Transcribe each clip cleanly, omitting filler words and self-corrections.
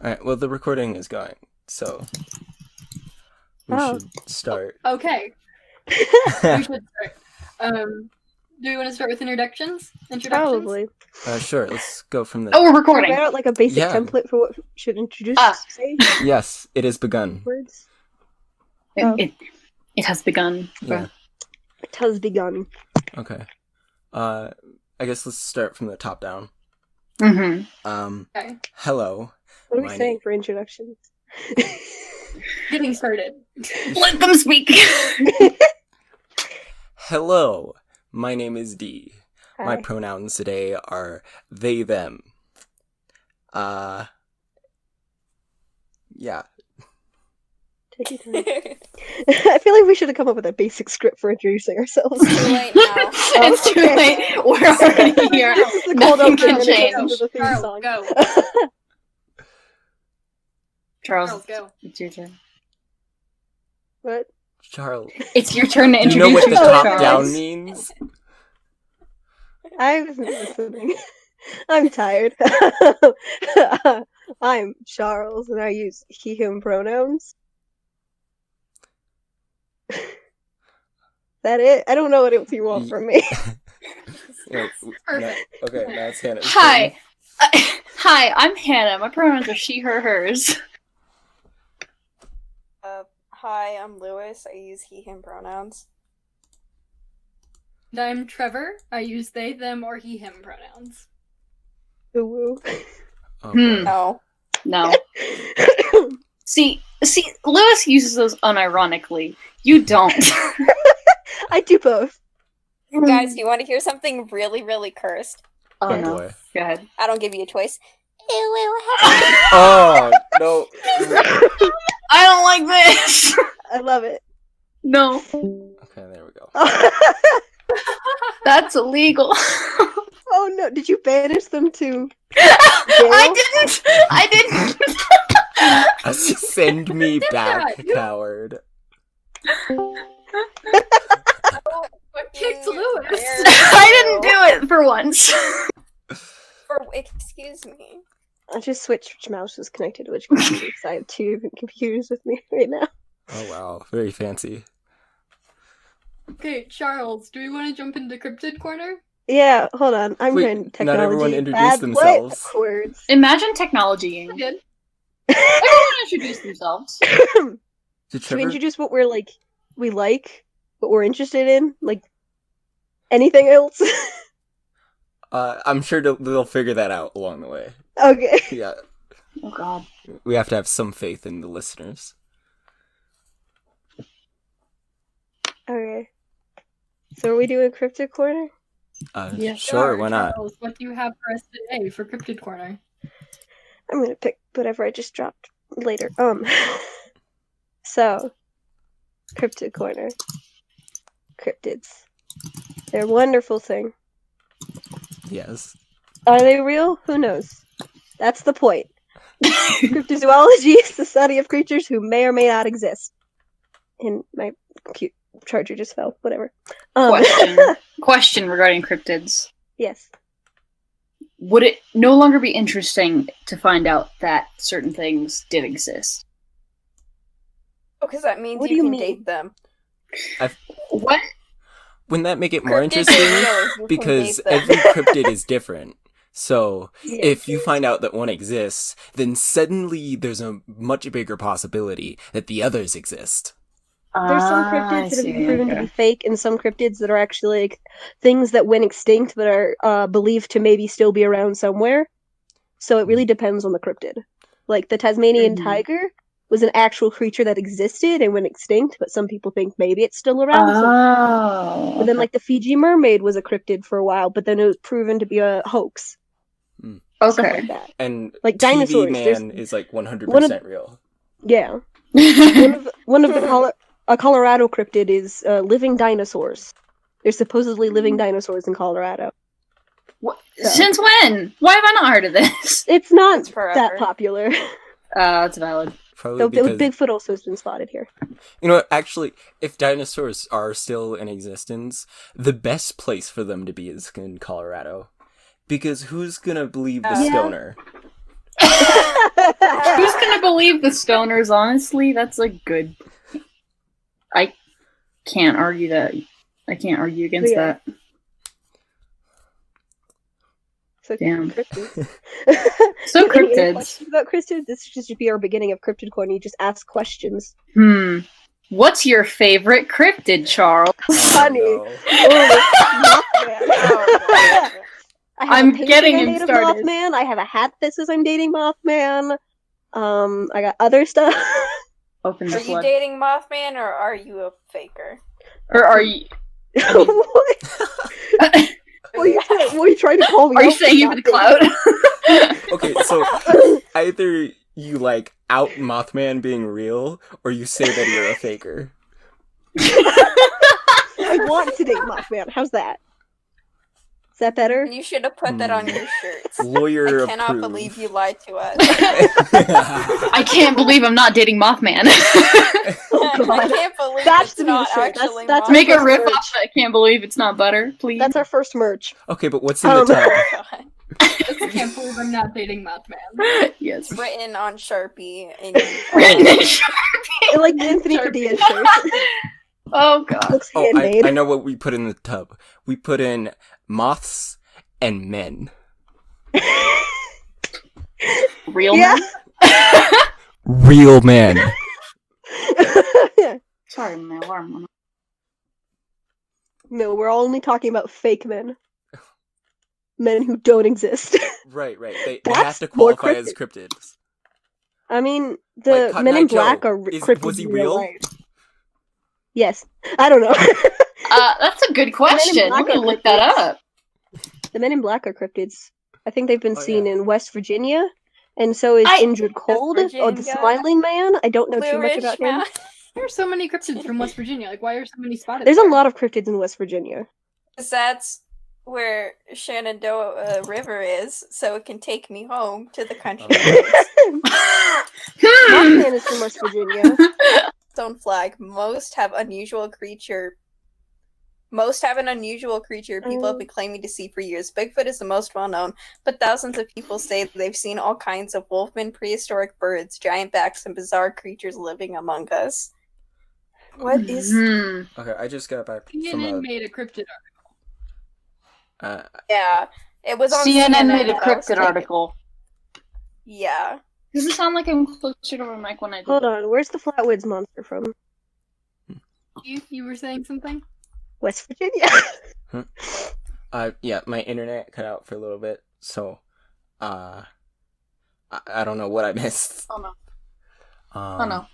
Alright, well, the recording is going, so we should start. Okay. We should start. Do you want to start with introductions? Probably. Sure, let's go from the... Oh, we're recording. Write out like a basic template for what should introduce say? Yes, it has begun. Words. It has begun. Yeah. It has begun. Okay. I guess let's start from the top down. Mm-hmm. Okay. Hello. What are we saying for introductions? Getting started. Let them speak. Hello. My name is D. Hi. My pronouns today are they, them. Yeah. Take your time. I feel like we should have come up with a basic script for introducing ourselves. Too late now. It's too late. We're already here. The cold Nothing open can and it change. goes into the theme Charles, song. go. Charles, Go. it's your turn. What? Charles. It's your turn to Do you know introduce what the yourself, top Charles. down means? I wasn't listening. I'm tired. I'm Charles, and I use he, him pronouns. Is that it? I don't know what else you want from me. Yeah, okay, now it's Hannah's Hi. Hi, I'm Hannah. My pronouns are she, her, hers. Hi, I'm Lewis. I use he, him pronouns. And I'm Trevor. I use they, them, or he, him pronouns. Woo. turn. Oh, Hmm. boy. No. See, Lewis uses those unironically. You don't. I do both. Guys, do you want to hear something really, really cursed? Oh, Oh, no. boy. Go ahead. I don't give you a choice. Ew, Oh, no. I don't like this. I love it. No, Okay, there we go. that's illegal. Oh no, did you banish them to I didn't. Send me back, that? coward. What kicked Lewis? I didn't do it for once. Excuse me. I just switched which mouse was connected to which computer because I have two different computers with me right now. Oh, wow. Very fancy. Okay, Charles, do we want to jump into Cryptid Corner? Yeah, hold on. I'm Wait, trying not technology. everyone introduced bad themselves. What? Words. Imagine technology. I did. Everyone introduce themselves. Did Should we Trevor? introduce what we like, what we're interested in? Like, anything else? I'm sure they'll figure that out along the way. Okay. Yeah, Oh God. we have to have some faith in the listeners. Okay. So are we doing Cryptid Corner? Yeah, Sure, why not? Charles, what do you have for us today for Cryptid Corner? I'm gonna pick whatever I just dropped later. So, Cryptid Corner. Cryptids. They're a wonderful thing. Yes. Are they real? Who knows? That's the point. Cryptozoology is the study of creatures who may or may not exist. And my charger just fell. Whatever. Question regarding cryptids. Yes. Would it no longer be interesting to find out that certain things did exist? Oh, because that means What do you you can mean? date them. What? Wouldn't that make it more Cryptids interesting? are real, you can Because date them. every cryptid is different. So, Yeah. if you find out that one exists, then suddenly there's a much bigger possibility that the others exist. There's some cryptids that have been proven to be fake, and some cryptids that are actually like things that went extinct but are believed to maybe still be around somewhere. So it really depends on the cryptid. Like the Tasmanian Mhm. tiger was an actual creature that existed and went extinct, but some people think maybe it's still around. Oh. But then, like the Fiji mermaid was a cryptid for a while, but then it was proven to be a hoax. Stuff Okay. like that. And Like TV dinosaurs, Man there's- is like 100% one of- real. Yeah. One of the Colorado cryptid is living dinosaurs. There's supposedly living dinosaurs in Colorado. What? So. Since when? Why have I not heard of this? It's not It's forever. that popular. That's valid. Probably Though because... Bigfoot also has been spotted here. You know what, actually, if dinosaurs are still in existence, the best place for them to be is in Colorado. Because who's gonna believe the Yeah. stoner? believe the stoners, honestly. That's a good... I can't argue that. I can't argue against that. So Damn. cryptids. So Any cryptids. questions about cryptids? This should be our beginning of Cryptid Corner. You just ask questions. What's your favorite cryptid, Charles? Honey. no. Oh, Mothman. I'm getting him made of started. Mothman. I have a hat that says I'm dating Mothman. I got other stuff. Open Are the you flood. dating Mothman or are you a faker? Or are you... What? What are you trying to call me? Are you out saying you not for the clout? Okay, so either you like out Mothman being real, or you say that you're a faker. I want to date Mothman. How's that? Is that better? You should have put that on your shirts. Lawyer I cannot approved. believe you lied to us. I can't believe I'm not dating Mothman. Oh, God. I can't believe That's it's the new not shirt. actually That's Mothman. Make a first riff merch. off I can't believe it's not butter, please. That's our first merch. Okay, but what's in the tub? God. I can't believe I'm not dating Mothman. Yes. Written on Sharpie. In I like the Anthony Padilla shirt. Oh god. Looks Oh, handmade. I know what we put in the tub. We put in moths and men. Real Yeah. man? Real men. Sorry, my alarm went off. No, we're only talking about fake men. Men who don't exist. Right. They That's have to more qualify as cryptids. I mean, Like the Cotton Men Eye in Black Joe. are Was cryptids he in real? life. Yes. I don't know. That's a good question. Black Let me are look that cryptids. up. The Men in Black are cryptids. I think they've been Oh, seen yeah. in West Virginia, and so is Injured Cold, or the Virginia. Smiling Man. I don't know too Blue much Ridge about him. Mountain. There are so many cryptids from West Virginia. Like, why are so many spotted? There's a there? lot of cryptids in West Virginia. Because that's where Shenandoah River is, so it can take me home to the country. Mothman is from West Virginia. Stone flag. Most have an unusual creature people have been claiming to see for years. Bigfoot is the most well known, but thousands of people say they've seen all kinds of wolfmen, prehistoric birds, giant bats, and bizarre creatures living among us. What is... Okay, I just got back from CNN made a cryptid Yeah, it was on CNN made a that I was cryptid taking- article. Yeah. Does it sound like I'm closer to my mic when I do Hold on, where's the Flatwoods monster from? You were saying something? West Virginia. yeah, my internet cut out for a little bit, so I don't know what I missed. Oh no. Oh no.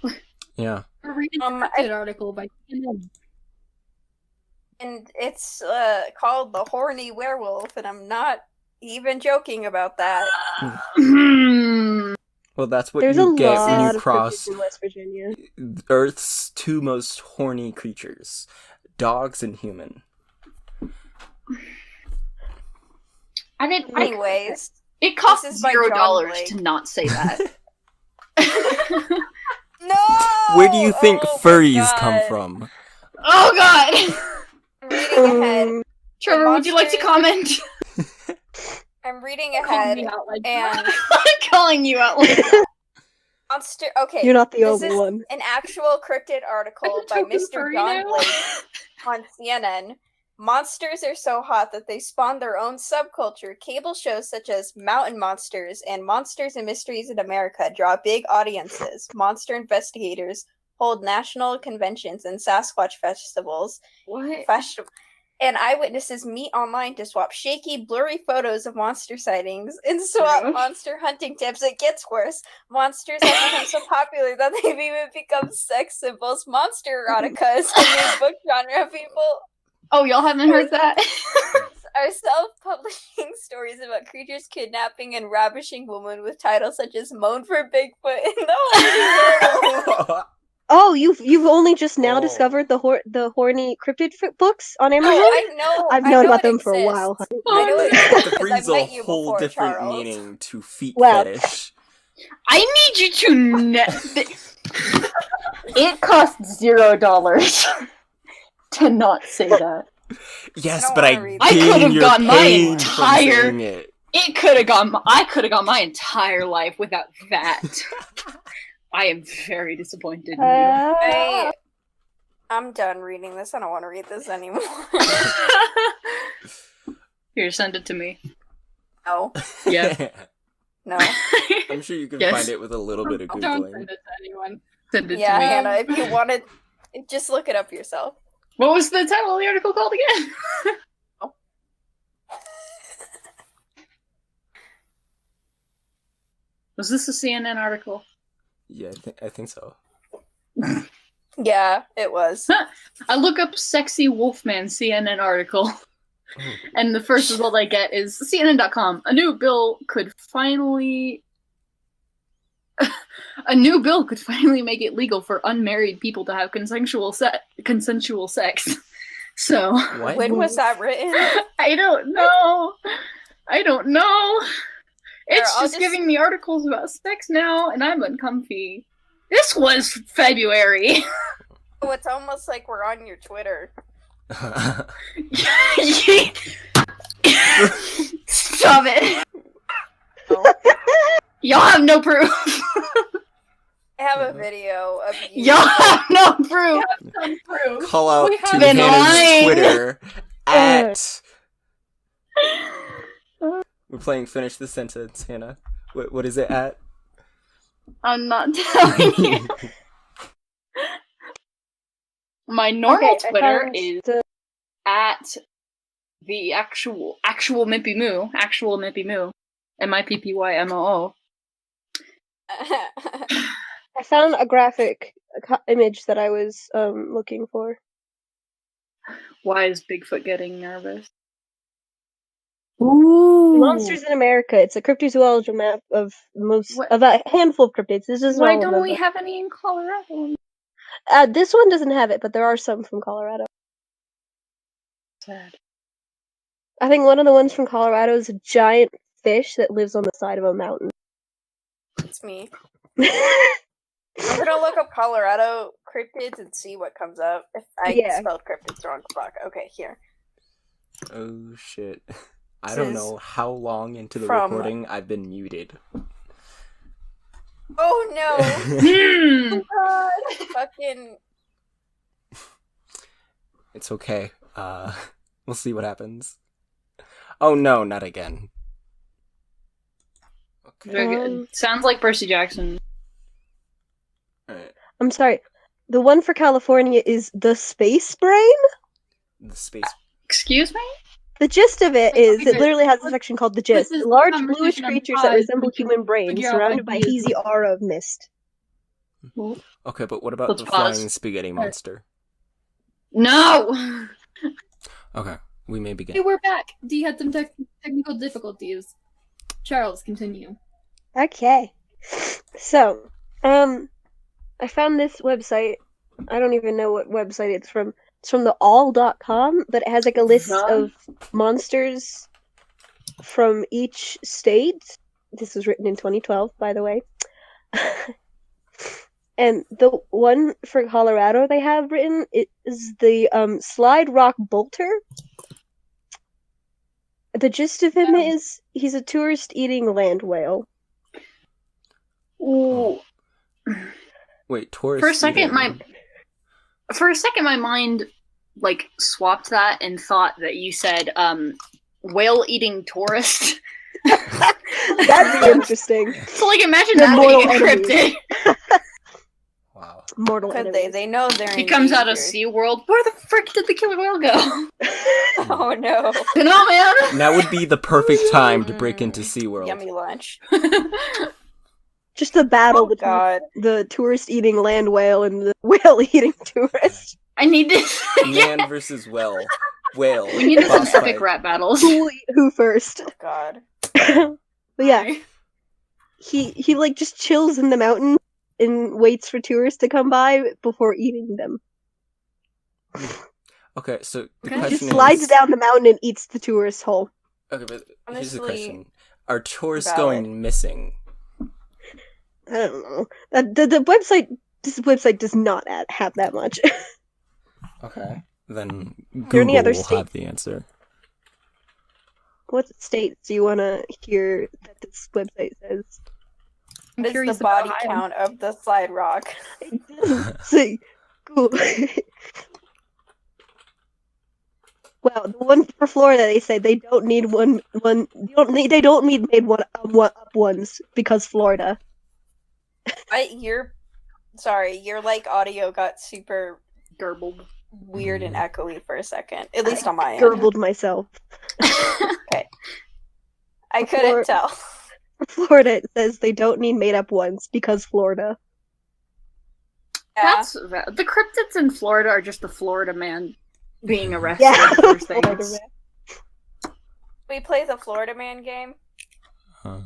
Yeah. We're reading a cryptid article by CNN. And it's called The Horny Werewolf, and I'm not even joking about that. Well, that's what There's you a get lot when you of cross cryptids in West Virginia. Earth's two most horny creatures, dogs and human. Anyways, It costs This is by $0 John Blake. to not say that. no! Where do you think Oh my furries come God. from? Oh god! I'm reading ahead. Um, Trevor, would you like to comment? I'm reading Call ahead, me out like and I'm calling you out like monster. Okay, You're not the this only is one. an actual cryptid article by Token Mr. furry John now? Blake on CNN. Monsters are so hot that they spawn their own subculture. Cable shows such as Mountain Monsters and Monsters and Mysteries in America draw big audiences. Monster investigators hold national conventions and Sasquatch festivals. What? And eyewitnesses meet online to swap shaky, blurry photos of monster sightings and swap Gross. monster hunting tips. It gets worse. Monsters have become so popular that they've even become sex symbols. Monster erotica is the new book genre. People Oh, y'all haven't heard that? are self-publishing stories about creatures kidnapping and ravishing women with titles such as "Moan for Bigfoot" and "The Horny Werewolf." Oh, you've only just now Oh. discovered the horny cryptid books on Amazon? I know. I've I known know about it them for a exists. while. Honey. I know it The exists because three's I've a met you whole before, different Charles. meaning to feet Well. fetish. I need you to It costs $0 to not say that. Yes, don't but wanna I read that. I gain could've your gotten my pain from entire- saying it. I could have gone my entire life without that. I am very disappointed in you. I'm done reading this. I don't want to read this anymore. Here, send it to me. No. Yeah. No. I'm sure you can Yes. find it with a little bit of Don't Googling. send it to anyone. Send it Yeah, to me. Hannah, if you wanted, just look it up yourself. What was the title of the article called again? Was this a CNN article? Yeah, I think so. Yeah, it was. I look up sexy Wolfman CNN article, and the first result I get is CNN.com. A new bill could finally make it legal for unmarried people to have consensual sex. So What? When was that written? I don't know. It's I'll just giving me articles about sex now, and I'm uncomfy. This was February. Oh, it's almost like we're on your Twitter. Stop it. Oh. Y'all have no proof. I have a video of you. Y'all have no proof. Some proof. Call out We to have been Hannah's lying. Twitter at... We're playing Finish the Sentence, Hannah. What is it at? I'm not telling you. My normal Okay, I Twitter found is the- at the actual Mippy Moo, MIPPYMOO. I found a graphic image that I was looking for. Why is Bigfoot getting nervous? Ooh. Monsters in America. It's a cryptozoology map of What- of a handful of cryptids. This is Why all of don't them, we but- have any in Colorado? This one doesn't have it, but there are some from Colorado. Sad. I think one of the ones from Colorado is a giant fish that lives on the side of a mountain. It's me. I'm gonna look up Colorado cryptids and see what comes up. If I Yeah. spelled cryptids wrong, fuck. Okay, here. Oh, shit. I This don't is know how long into the from- recording I've been muted. Oh no! Hmm. Fucking. It's okay. We'll see what happens. Oh no, not again. Okay. Very good. Sounds like Percy Jackson. Alright. I'm sorry. The one for California is the space brain? The space. Excuse me? The gist of it is, it Okay, literally has a section called the gist. this is Large the bluish conversation on creatures that pause. resemble We can human brains, figure out surrounded what by he is hazy aura of mist. Okay, but what about Let's the pause. flying spaghetti monster? No! Okay, we may Hey, begin. we're back. Dee had some technical difficulties. Charles, continue. Okay. So, I found this website. I don't even know what website it's from. It's from the all.com, but it has like a list The? of monsters from each state. This was written in 2012, by the way. And the one for Colorado they have written is the Slide Rock Bolter. The gist of him is he's a tourist eating land whale. Ooh. Wait, tourist. For a second, eating. my mind like swapped that and thought that you said whale eating tourist. That'd be interesting. So like imagine The that mortal being enemy. encrypted. Wow. Mortal Could enemies. they know they're He comes out of endangered. SeaWorld. Where the frick did the killer whale go? Oh no. You know, man. That would be the perfect time to break into SeaWorld. Yummy lunch. Just the battle Oh between god. the tourist eating land whale and the whale eating tourist. I need this. Man versus whale. Whale. We need this in Boss epic fight. rap battles. Who will eat who first? Oh god. But yeah, he like just chills in the mountain and waits for tourists to come by before eating them. Okay, so the Okay. He question just slides is. down the mountain and eats the tourist whole. Okay, but here's the Honestly, question: are tourists valid. going missing? I don't know. The website. This website does not have that much. Okay, then there any Google other will state- have the answer. What states do you want to hear that this website says? I'm What is curious the body about Ohio. count of the slide rock? See, cool. Well, the one for Florida, they say they don't need they don't need made one up ones because Florida. Your like audio got super Garbled. weird and echoey for a second. At least on my end. Garbled myself. Okay. I couldn't tell. For Florida, it says they don't need made up ones because Florida. Yeah. That's the cryptids in Florida are just the Florida man being arrested Yeah, for Florida things. man. We play the Florida Man game. Huh.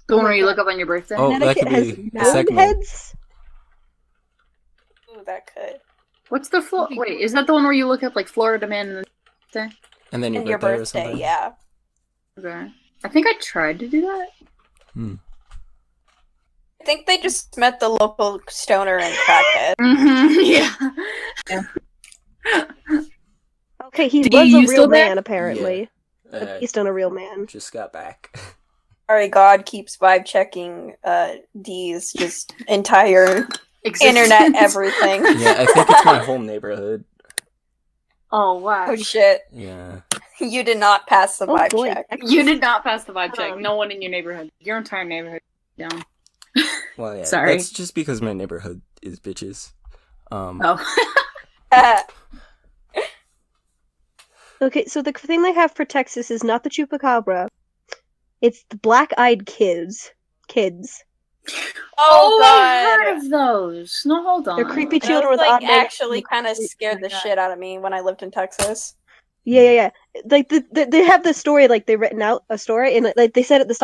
The one where you look up on your birthday. Oh, that Connecticut could has be a mountain segment. heads. Ooh, that could. What's the wait? Is that the one where you look up like Florida man and the And then And your your birthday or birthday, something? yeah. Okay. I think I tried to do that. I think they just met the local stoner and crackhead. Yeah. Okay, he Do was you a still real there? man, apparently. Yeah. Based on a real man. Just got back. Sorry, God keeps vibe checking D's just entire internet everything. Yeah, I think it's my whole neighborhood. Oh wow. Oh shit. Yeah. You did not pass the Oh, vibe boy. check. You did not pass the vibe check. No one in your neighborhood. Your entire neighborhood down. Well, yeah. Sorry. That's just because my neighborhood is bitches. Oh. Okay, so the thing they have for Texas is not the chupacabra. It's the black-eyed kids. Oh I god. heard of those. No, hold on. They're creepy Those, children with like, odd names. actually kind of scared the shit out of me when I lived in Texas. Yeah. Like they have the story, like they've written out a story, and like they said at the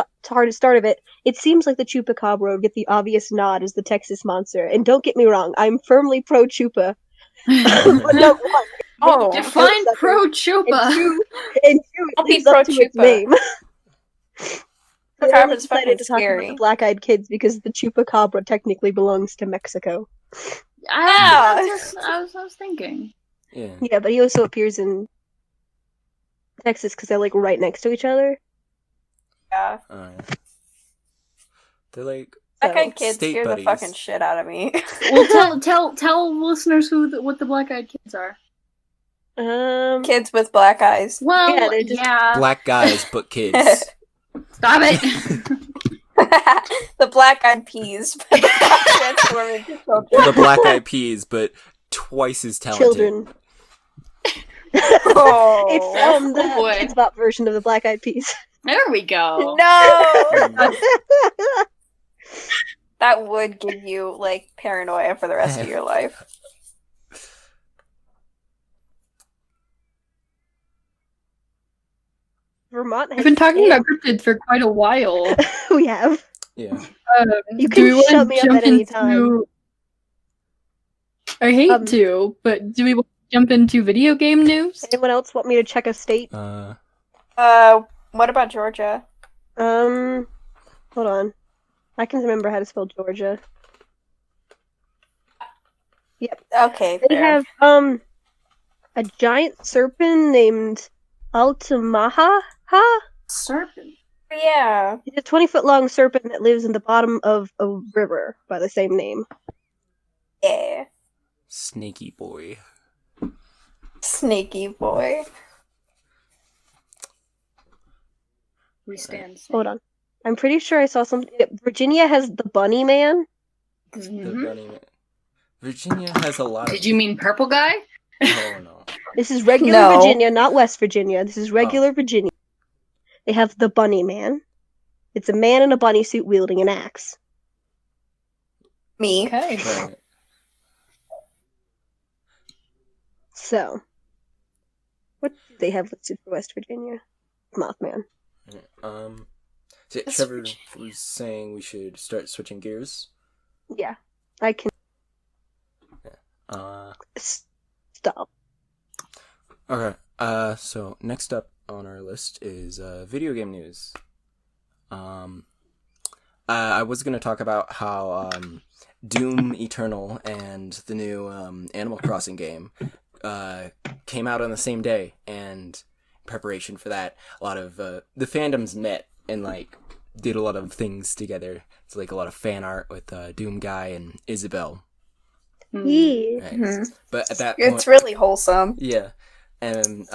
start of it, it seems like the chupacabra would get the obvious nod as the Texas monster. And don't get me wrong, I'm firmly pro chupa. But no, one, Oh, Define pro chupa. and two, I'll it be lives up to its pro-chupa. name. But I only Chupacabra's fucking decided to talk about scary. the black-eyed kids because the chupacabra technically belongs to Mexico. I was thinking. Yeah. Yeah, but he also appears in Texas because they're like right next to each other. Yeah. Alright. They're like, That kind of So- kid State scared buddies. the fucking shit out of me. Well, tell listeners what the black-eyed kids are. Kids with black eyes. Well, Yeah, they're just- black guys, but kids. Stop it. The black eyed peas. Transform into children. The black eyed peas, but twice as talented. Children. Oh. It's the boy. Kids Bop version of the Black Eyed Peas. There we go. No! That would give you, like, paranoia for the rest of your life. Vermont has We've been talking scale. about cryptids for quite a while. We have. Yeah. You Do can we wanna shut me up jump at any into- time. I hate Um, to, but do we want to jump into video game news? Anyone else want me to check a state? What about Georgia? Hold on. I can remember how to spell Georgia. Okay, They fair. have, a giant serpent named Altamaha? Serpent. Yeah. It's a 20-foot-long serpent that lives in the bottom of a river by the same name. Yeah. Snaky boy. Snaky boy. We stand. Hold on. I'm pretty sure I saw something. Virginia has the Bunny Man. The Mhm. bunny man. Virginia has a lot of. Did you mean purple guy? Oh no. This is regular No. Virginia, not West Virginia. This is regular Virginia. They have the Bunny Man. It's a man in a bunny suit wielding an axe. Me. Okay. Right. So, what do they have listed for West Virginia? Mothman. So Trevor was saying we should start switching gears. Yeah, I can stop. Okay. So next up on our list is video game news. I was gonna talk about how Doom Eternal and the new Animal Crossing game came out on the same day, and in preparation for that, a lot of the fandoms met and like did a lot of things together. It's like a lot of fan art with Doom Guy and Isabel. Yeah. Right? Mhm. But at that point, It's really wholesome. yeah. And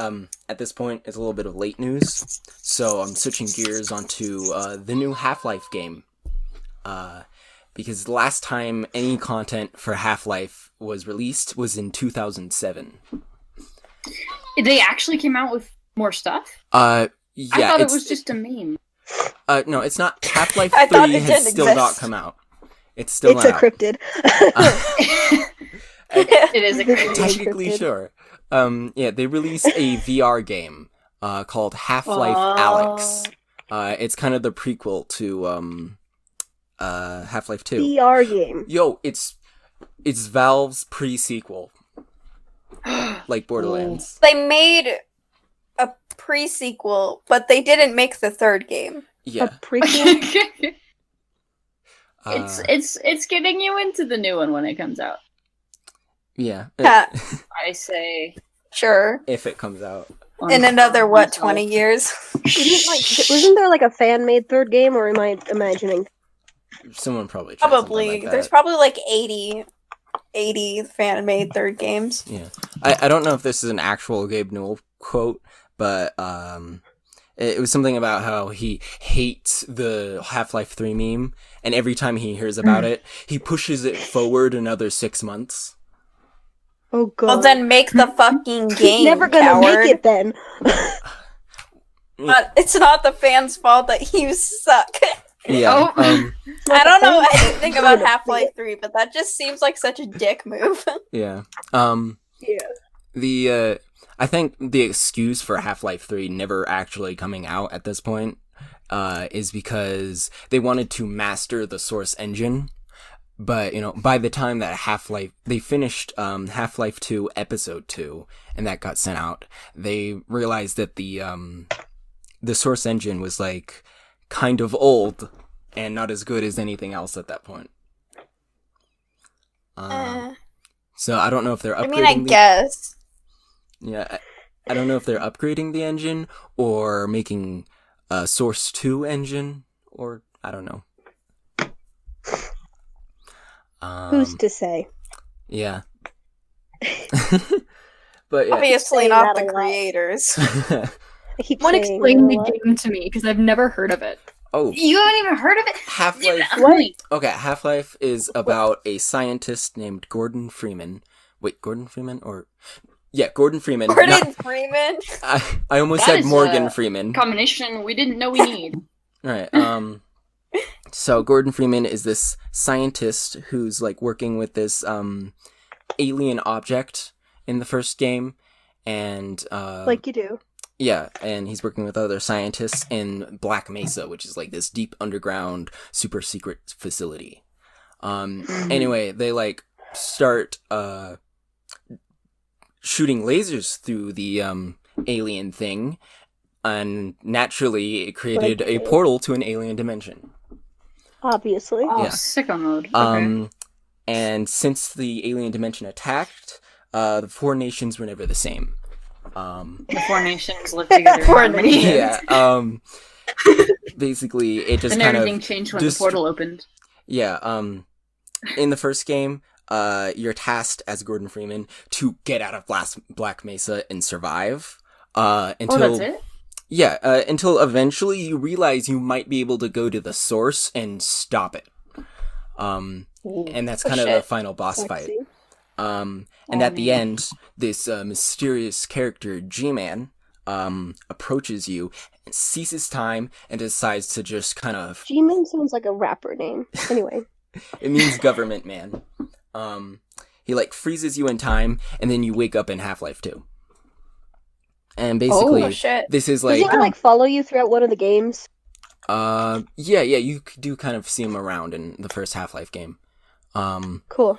at this point, it's a little bit of late news, so I'm switching gears onto the new Half-Life game. Because the last time any content for Half-Life was released was in 2007. They actually came out with more stuff? Yeah, I thought it was just a meme. No, it's not. Half-Life I thought 3 it has didn't still exist. not come out. It's still It's not a out. cryptid. It is a crazy. Technically, Encrypted. sure. Yeah, they released a VR game called Half-Life Oh. Alyx. It's kind of the prequel to Half-Life 2. VR game. Yo, it's Valve's pre-sequel, like Borderlands. They made a pre-sequel, but they didn't make the third game. Yeah. A prequel. It's getting you into the new one when it comes out. Yeah. Ha. I say Sure. If it comes out. In another, what, So- 20 years? Wasn't there like a fan made third game, or am I imagining? Someone probably tried something Probably. like that. There's probably like 80 fan-made third games. Yeah. I don't know if this is an actual Gabe Newell quote, but it was something about how he hates the Half-Life 3 meme, and every time he hears about it, he pushes it forward another 6 months. Oh god. Well, then make the fucking game, Never gonna coward. make it then. It's not the fans' fault that you suck. Yeah. Oh. I don't know anything about Gonna Half-Life 3, but that just seems like such a dick move. Yeah. Yeah. I think the excuse for Half-Life 3 never actually coming out at this point is because they wanted to master the Source engine. But, by the time that they finished Half-Life 2 Episode 2, and that got sent out, they realized that the Source engine was, like, kind of old and not as good as anything else at that point. So I don't know if they're upgrading I guess. Yeah, I don't know if they're upgrading the engine or making a Source 2 engine, or I don't know. Who's to say? Yeah. But yeah. Obviously saying not that the a lot. creators. I keep Someone saying explain that a the lot. game to me because I've never heard of it. Oh, You haven't even heard of it? Half-Life. What? Okay, Half-Life is about a scientist named Gordon Freeman. Wait, Gordon Freeman or yeah, Gordon Freeman. Gordon Not- Freeman. I almost That said is Morgan a Freeman. Combination we didn't know we need. Right. So Gordon Freeman is this scientist who's like working with this alien object in the first game, and Like you do. yeah, and he's working with other scientists in Black Mesa, which is like this deep underground super secret facility. Anyway, they like start shooting lasers through the alien thing, and naturally it created a portal to an alien dimension. Obviously. Oh, Yeah. sicko mode. Okay. And since the alien dimension attacked, the four nations were never the same. The four nations live together in Four harmony. nations. Yeah. Basically, it just And kind everything of changed when the portal opened. yeah. In the first game, you're tasked as Gordon Freeman to get out of Black Mesa and survive. Until Oh, that's it? yeah, until eventually you realize you might be able to go to the source and stop it. And that's kind of the shit. final boss fight. Sexy. And at the end, this mysterious character, G-Man, approaches you and seizes time and decides to just kind of... G-Man sounds like a rapper name. Anyway. It means government man. He like freezes you in time, and then you wake up in Half-Life 2. And basically, Oh, shit. this is Does like... he like follow you throughout one of the games? Yeah, you do kind of see him around in the first Half-Life game. Cool.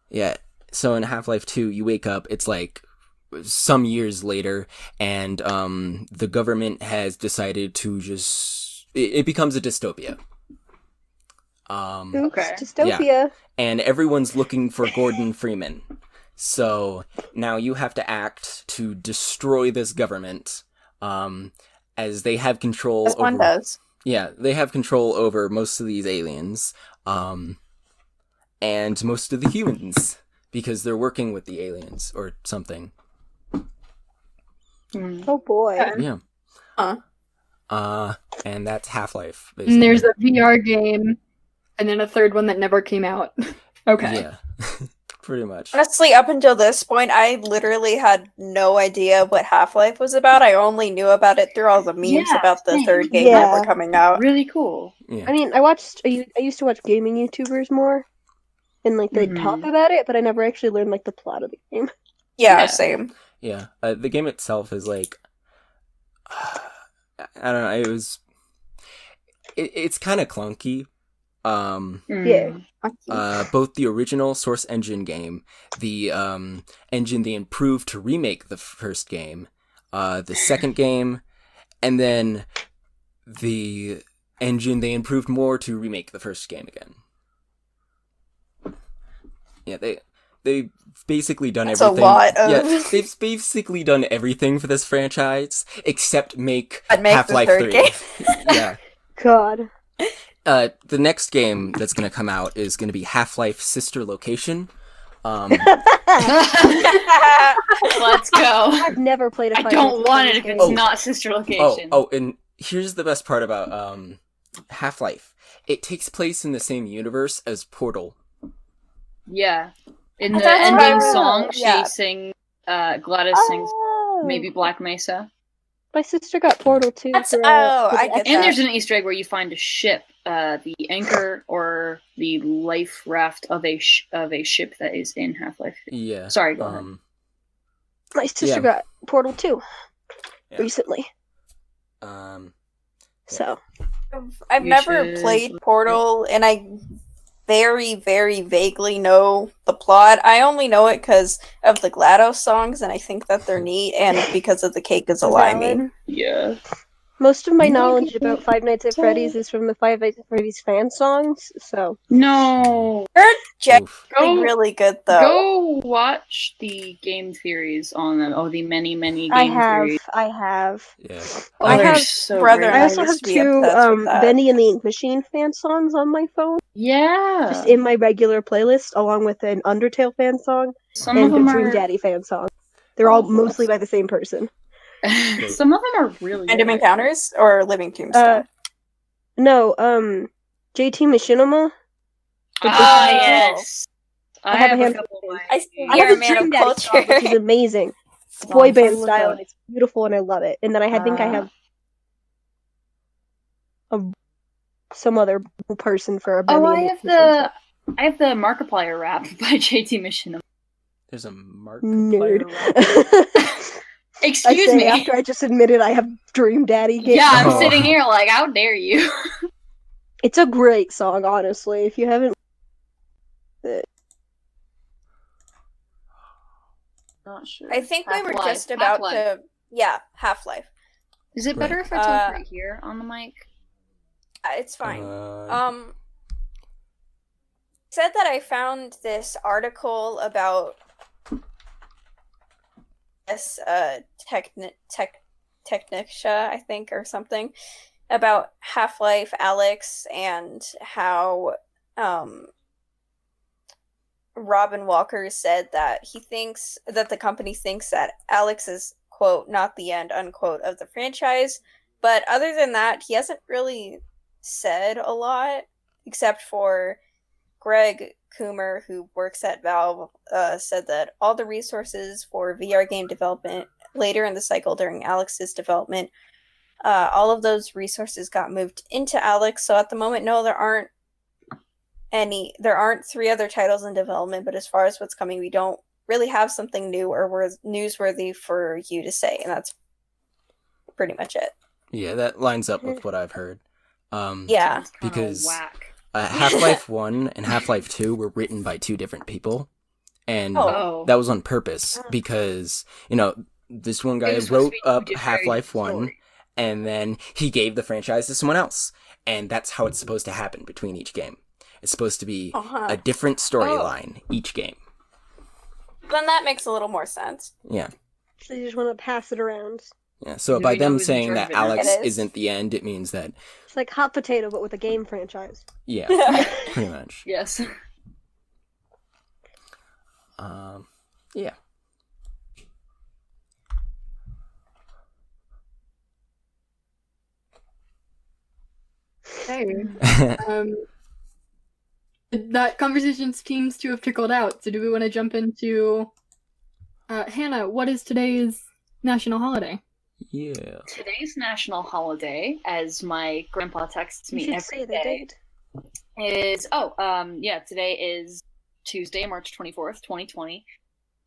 Yeah, so in Half-Life 2, you wake up, it's like some years later, and the government has decided to just... It becomes a dystopia. Oops, Okay. dystopia. And everyone's looking for Gordon Freeman. So now you have to act to destroy this government, as they have control As one over... does. Yeah, they have control over most of these aliens, and most of the humans, because they're working with the aliens or something. Oh boy. Yeah. Huh. And that's Half-Life, And basically. there's a VR game, and then a third one that never came out. Okay. Yeah, pretty much. Honestly, up until this point, I literally had no idea what Half-Life was about. I only knew about it through all the memes Yeah, about the same. third game that Yeah. were coming out. Really cool. Yeah. I mean, I used to watch gaming YouTubers more, and like they'd talk Mhm. about it, but I never actually learned like the plot of the game. Yeah, Yeah. same. Yeah, the game itself is like, I don't know. It's kind of clunky. Yeah. Both the original Source Engine game, the engine they improved to remake the first game, the second game, and then the engine they improved more to remake the first game again. Yeah, they've basically done That's everything. a lot of... Yeah, they've basically done everything for this franchise except make But make the Half-Life third 3. game. Yeah. God. The next game that's going to come out is going to be Half-Life Sister Location. Let's go. I've never played a I Final don't want it if Fantasy it's game. not sister location. And here's the best part about Half-Life. It takes place in the same universe as Portal. Yeah. In the That's ending right. song, Yeah. she sings, Gladys sings Oh. maybe Black Mesa. My sister got Portal 2. That's- for, oh, for I the get Xbox. And there's an Easter egg where you find a ship, the anchor or the life raft of a ship that is in Half-Life. Yeah. Sorry, go ahead. My sister Yeah. got Portal 2 Yeah. recently. So I've You never should played look Portal, and I very, very vaguely know the plot. I only know it because of the GLaDOS songs, and I think that they're neat, and because of the Cake is a Lie meme. valid. Yeah. Most of my knowledge about Five Nights at Freddy's is from the Five Nights at Freddy's fan songs. So No. Genuinely really good, though. Go watch the game theories on them. Oh, the many game theories. I have. Yeah. Oh, I they're have so brother great. I also I have used to be two obsessed with that. Benny and the Ink Machine fan songs on my phone, Yeah. just in my regular playlist, along with an Undertale fan song Some and of a them Dream are Daddy fan song. They're all mostly by the same person. some of them are really Random good. Encounters or Living Tombstone? No, JT Machinima. Ah, Oh. yes. I have a have a handful couple of of I mine. see I You're have a a man Dream of Daddy song, which is culture. amazing. It's Oh, boy I'm trying band to look style, up. and it's beautiful, and I love it. And then I think I have some other person for a Benny Oh, and the Ink Machine I have the Markiplier rap by JT Machinima. There's a Mark song. Nerd. player. Excuse I say, me. after I just admitted I have Dream Daddy game. Yeah, I'm Oh. sitting here like, how dare you? It's a great song, honestly. If you haven't, Not sure. I think we were Half-Life. just about Half-Life. to... Yeah, Half-Life. Is it better if I talk right here on the mic? It's fine. Said that I found this article about this Technicia, I think, or something, about Half-Life Alyx and how Robin Walker said that he thinks that the company thinks that Alyx is, quote, not the end, unquote, of the franchise. But other than that, he hasn't really said a lot, except for Greg Coomer, who works at Valve, said that all the resources for VR game development later in the cycle during Alyx's development, all of those resources got moved into Alyx. So at the moment, no, there aren't 3 other titles in development, but as far as what's coming, we don't really have something new or newsworthy for you to say, and that's pretty much it. Yeah, that lines up with what I've heard. Yeah. Sounds kinda because- whack. Half-Life 1 and Half-Life 2 were written by 2 different people. And Oh. that was on purpose because, this one It guy was supposed wrote to be up two very Half-Life different 1 stories. and then he gave the franchise to someone else. And that's how it's supposed to happen between each game. It's supposed to be Uh-huh. a different storyline each game. Then that makes a little more sense. Yeah. so you just want to pass it around. Yeah, so Do by we know them who's in saying charge that of it now? Alex It is. isn't the end, it means that, It's like Hot Potato, but with a game franchise. yeah, pretty much. Yes. Yeah. Okay. That conversation seems to have trickled out. So do we want to jump into Hannah? What is today's national holiday? Yeah. Today's national holiday, as my grandpa texts You me should every say the day, date. is today is Tuesday, March 24th, 2020.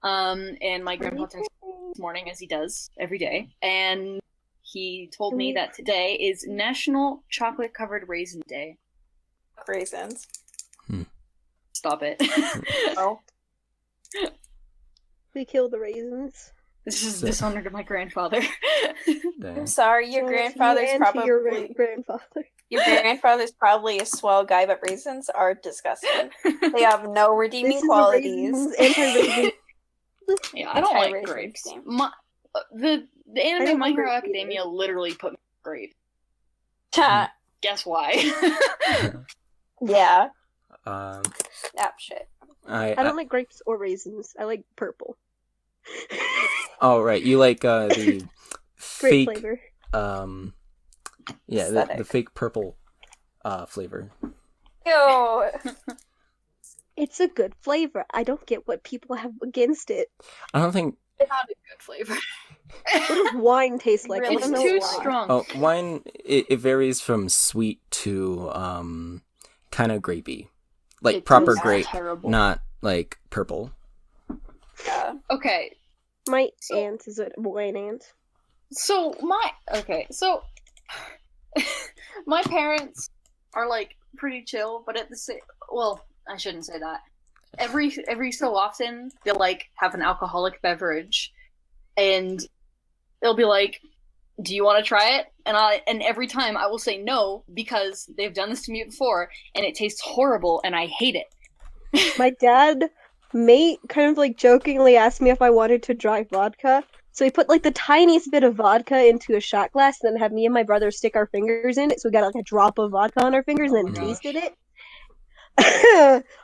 And my grandpa texted me this morning, as he does every day, and he told me that today is National Chocolate Covered Raisin Day. Raisins. Stop it. Oh. We kill the raisins. This is dishonor to my grandfather. I'm sorry, your So to you grandfather's and to probably your grandfather. your grandfather's probably a swell guy, but raisins are disgusting. They have no redeeming This is qualities. the anti-raisin. Yeah, I don't like Anti-raisin grapes. game. The I anime don't My like Hero grapes Academia literally put me in grape. Ha, Guess why? yeah, Um, snap shit. I don't like grapes or raisins. I like purple. Oh, right. You like the Grape fake, flavor. yeah, the Aesthetic. fake purple flavor. Ew. It's a good flavor. I don't get what people have against it. I don't think. Not a good flavor. What does wine taste like? Really I It's don't know too why. strong. Oh, wine. It varies from sweet to kind of grapey, like It proper tastes grape, terrible. not like purple. Yeah. Okay, My So- aunt is a wine aunt. so my parents are like pretty chill, but at the same, well, I shouldn't say that. Every so often they'll like have an alcoholic beverage, and they'll be like, "Do you want to try it?" And every time I will say no because they've done this to me before, and it tastes horrible, and I hate it. My dad kind of like jokingly asked me if I wanted to try vodka. So he put like the tiniest bit of vodka into a shot glass and then had me and my brother stick our fingers in it. So we got like a drop of vodka on our fingers and Oh then my gosh. tasted it.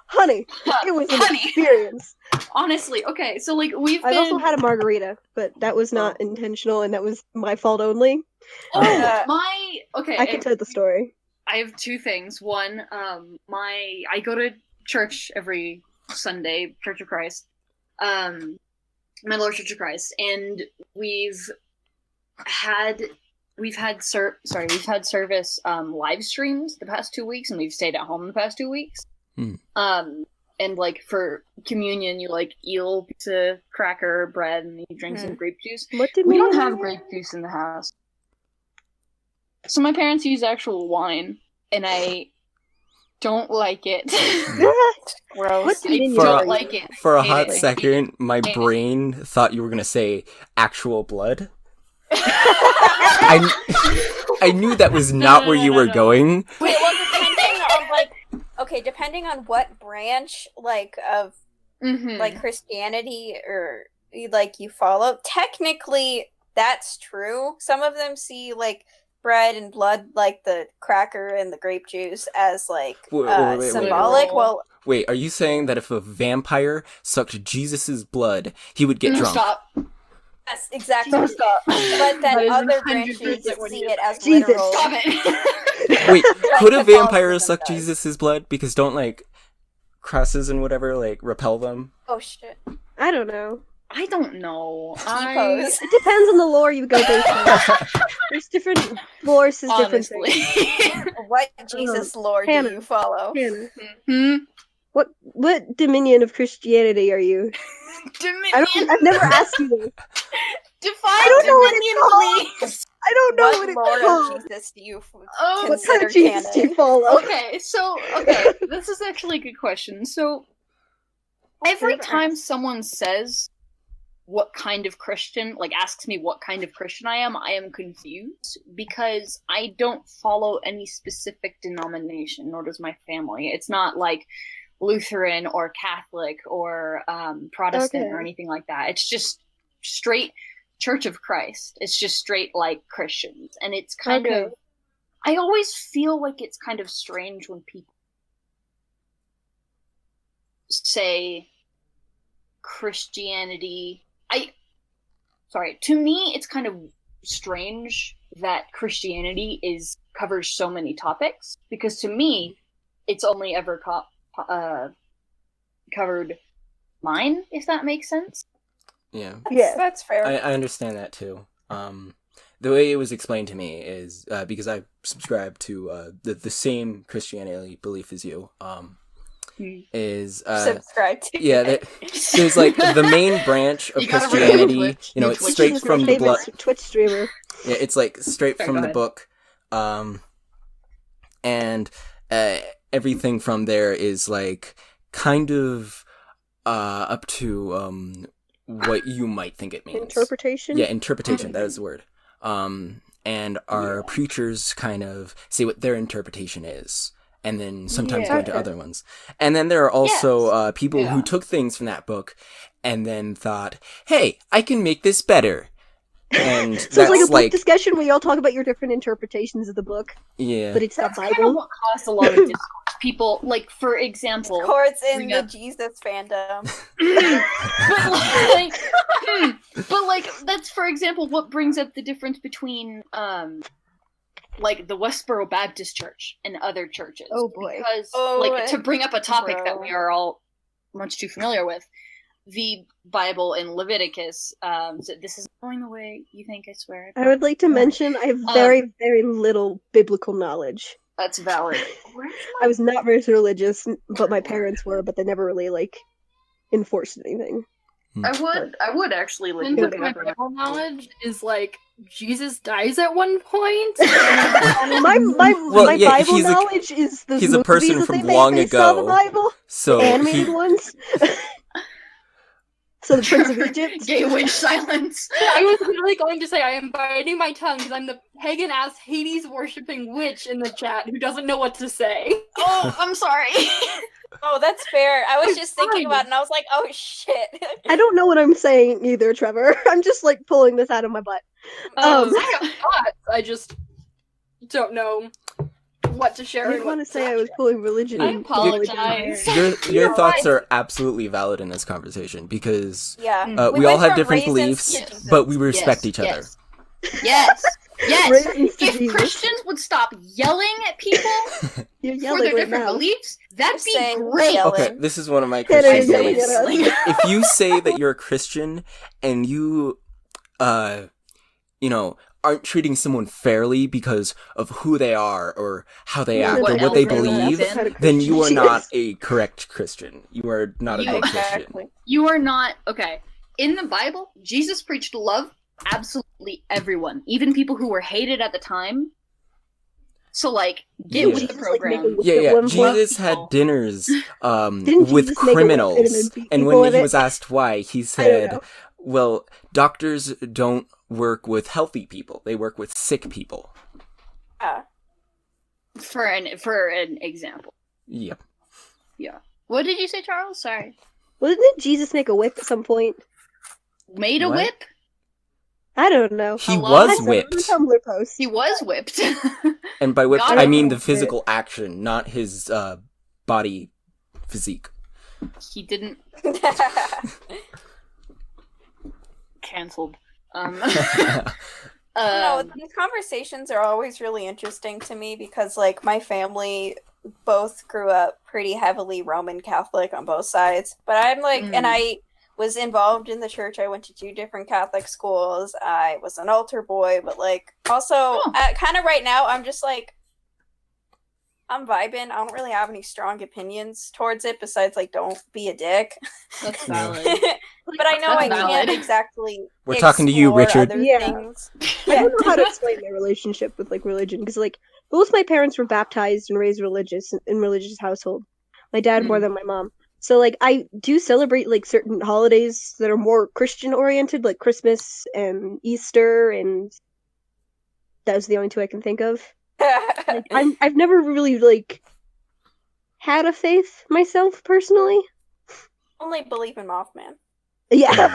Honey, it was an Honey. experience. Honestly, okay, so like we've I've been. also had a margarita, but that was not intentional and that was my fault only. Oh my. Okay, I can tell the story. I have two things. One, I go to church every Sunday, Church of Christ, my Lord Church of Christ, and we've had service live streams the past 2 weeks, and we've stayed at home the past 2 weeks. And like for communion, you like eat a little piece of cracker, bread, and you drink some grape juice. What did We don't we have grape juice in the house. So my parents use actual wine, and I don't like it. Gross. What I dominion For don't a- like it. For a Hate hot it. second, my Hate it. brain thought you were gonna say actual blood. I knew that was not where you were no. going. Wait, well, depending on what branch of Mhm. like Christianity or like you follow, technically that's true. Some of them see like bread and blood, like the cracker and the grape juice, as like Wait. symbolic. Literal. Well, Wait, are you saying that if a vampire sucked Jesus' blood, he would get No, drunk? Stop. yes, exactly. So stop. But That then is other 100% branches what see he it is. as Jesus, literal. Stop it. Wait, could a Like vampire Catholicism suck does. Jesus' blood? Because don't like crosses and whatever like repel them? Oh shit. I don't know. I don't know. T-pose. It depends on the lore you go based on. There's different lores, is different Honestly. things. What Jesus lore do Hannah. you follow? Hannah, Hmm? what dominion of Christianity are you? Dominion. I've never asked you this. Define don't know what Dominion, it's please. I don't know What what it's lore called. of Jesus do you Oh, What kind consider of Jesus do you canon? follow? Okay, this is actually a good question. So, every Never time asked. someone says what kind of Christian, like asks me what kind of Christian I am confused because I don't follow any specific denomination, nor does my family. It's not like Lutheran or Catholic or Protestant Okay. or anything like that. It's just straight Church of Christ. It's just straight like Christians, and it's kind of. I always feel like it's kind of strange when people say Christianity. To me, it's kind of strange that Christianity covers so many topics, because to me, it's only ever covered mine, if that makes sense. Yeah. That's fair. I understand that too. The way it was explained to me is because I subscribe to the same Christianity belief as you. Is subscribe to there's like the main branch of Christianity. You know, it's straight from the blood. Twitch streamer. Yeah, it's like straight from the book, and everything from there is like kind of up to what you might think it means. Interpretation? Yeah, interpretation, that is the word. And our preachers kind of say what their interpretation is, and then sometimes go into other ones. And then there are also people who took things from that book and then thought, hey, I can make this better. And So that's it's like a book discussion where you all talk about your different interpretations of the book. Yeah. But it's That's not kind of Bible. what caused a lot of discourse. People, like, for example... Discords in the Jesus fandom. but, like, that's, for example, what brings up the difference between, like, the Westboro Baptist Church and other churches. Oh, boy. Because, to bring up a topic that we are all much too familiar with, the Bible in Leviticus, so this is going the way you think, I swear. I would like to mention I have very, very little biblical knowledge. That's valid. I was not very religious, but my parents were, but they never really, like, enforced anything. I would actually like Into my Bible knowledge is like Jesus dies at one point. my Bible knowledge is the he's a person from long ago. The Bible, so the animated ones. So the Prince of Egypt. Gay witch silence. I was literally going to say I am biting my tongue because I'm the pagan ass Hades worshipping witch in the chat who doesn't know what to say. Oh, I'm sorry. Oh, that's fair. I was just thinking about it and I was like, oh shit. I don't know what I'm saying either, Trevor. I'm just like pulling this out of my butt. I just don't know what to share. I didn't want to say I was pulling religion. I apologize. Your thoughts are absolutely valid in this conversation because we we all went have from different raisins beliefs, but we respect each other. Yes. Raisins to If Jesus. Christians would stop yelling at people You're for yelling their right different now. beliefs, that'd be Saying great. yelling. Okay, this is one of my Get it, Christian get it, beliefs. get it. If you say that you're a Christian and you, aren't treating someone fairly because of who they are or how they act or what they believe, then you are not a correct Christian. You are not a good Christian. You are not okay. In the Bible, Jesus preached love absolutely everyone, even people who were hated at the time. So, like, get with the program. Jesus had dinners with criminals, and when he was asked why, he said, well, doctors don't work with healthy people, they work with sick people. For an example. Yeah. What did you say, Charles? Sorry. Well, didn't Jesus make a whip at some point? Made a whip? I don't know. He was whipped. Tumblr post. He was whipped. And by whipped, I mean the physical action, not his body physique. He didn't. Cancelled. No, these conversations are always really interesting to me because, like, my family both grew up pretty heavily Roman Catholic on both sides. But I'm like, and I was involved in the church. I went to 2 different Catholic schools. I was an altar boy, but, like, also, kind of right now, I'm just like, I'm vibing. I don't really have any strong opinions towards it besides, like, don't be a dick. That's valid. But I know I can't exactly. We're talking to you, Richard. Things. I don't know how to explain my relationship with, like, religion, because, like, both my parents were baptized and raised in religious household. My dad more than my mom. So, like, I do celebrate, like, certain holidays that are more Christian-oriented, like Christmas and Easter, and that was the only 2 I can think of. Like, I've never really, like, had a faith myself, personally. Only believe in Mothman. Yeah.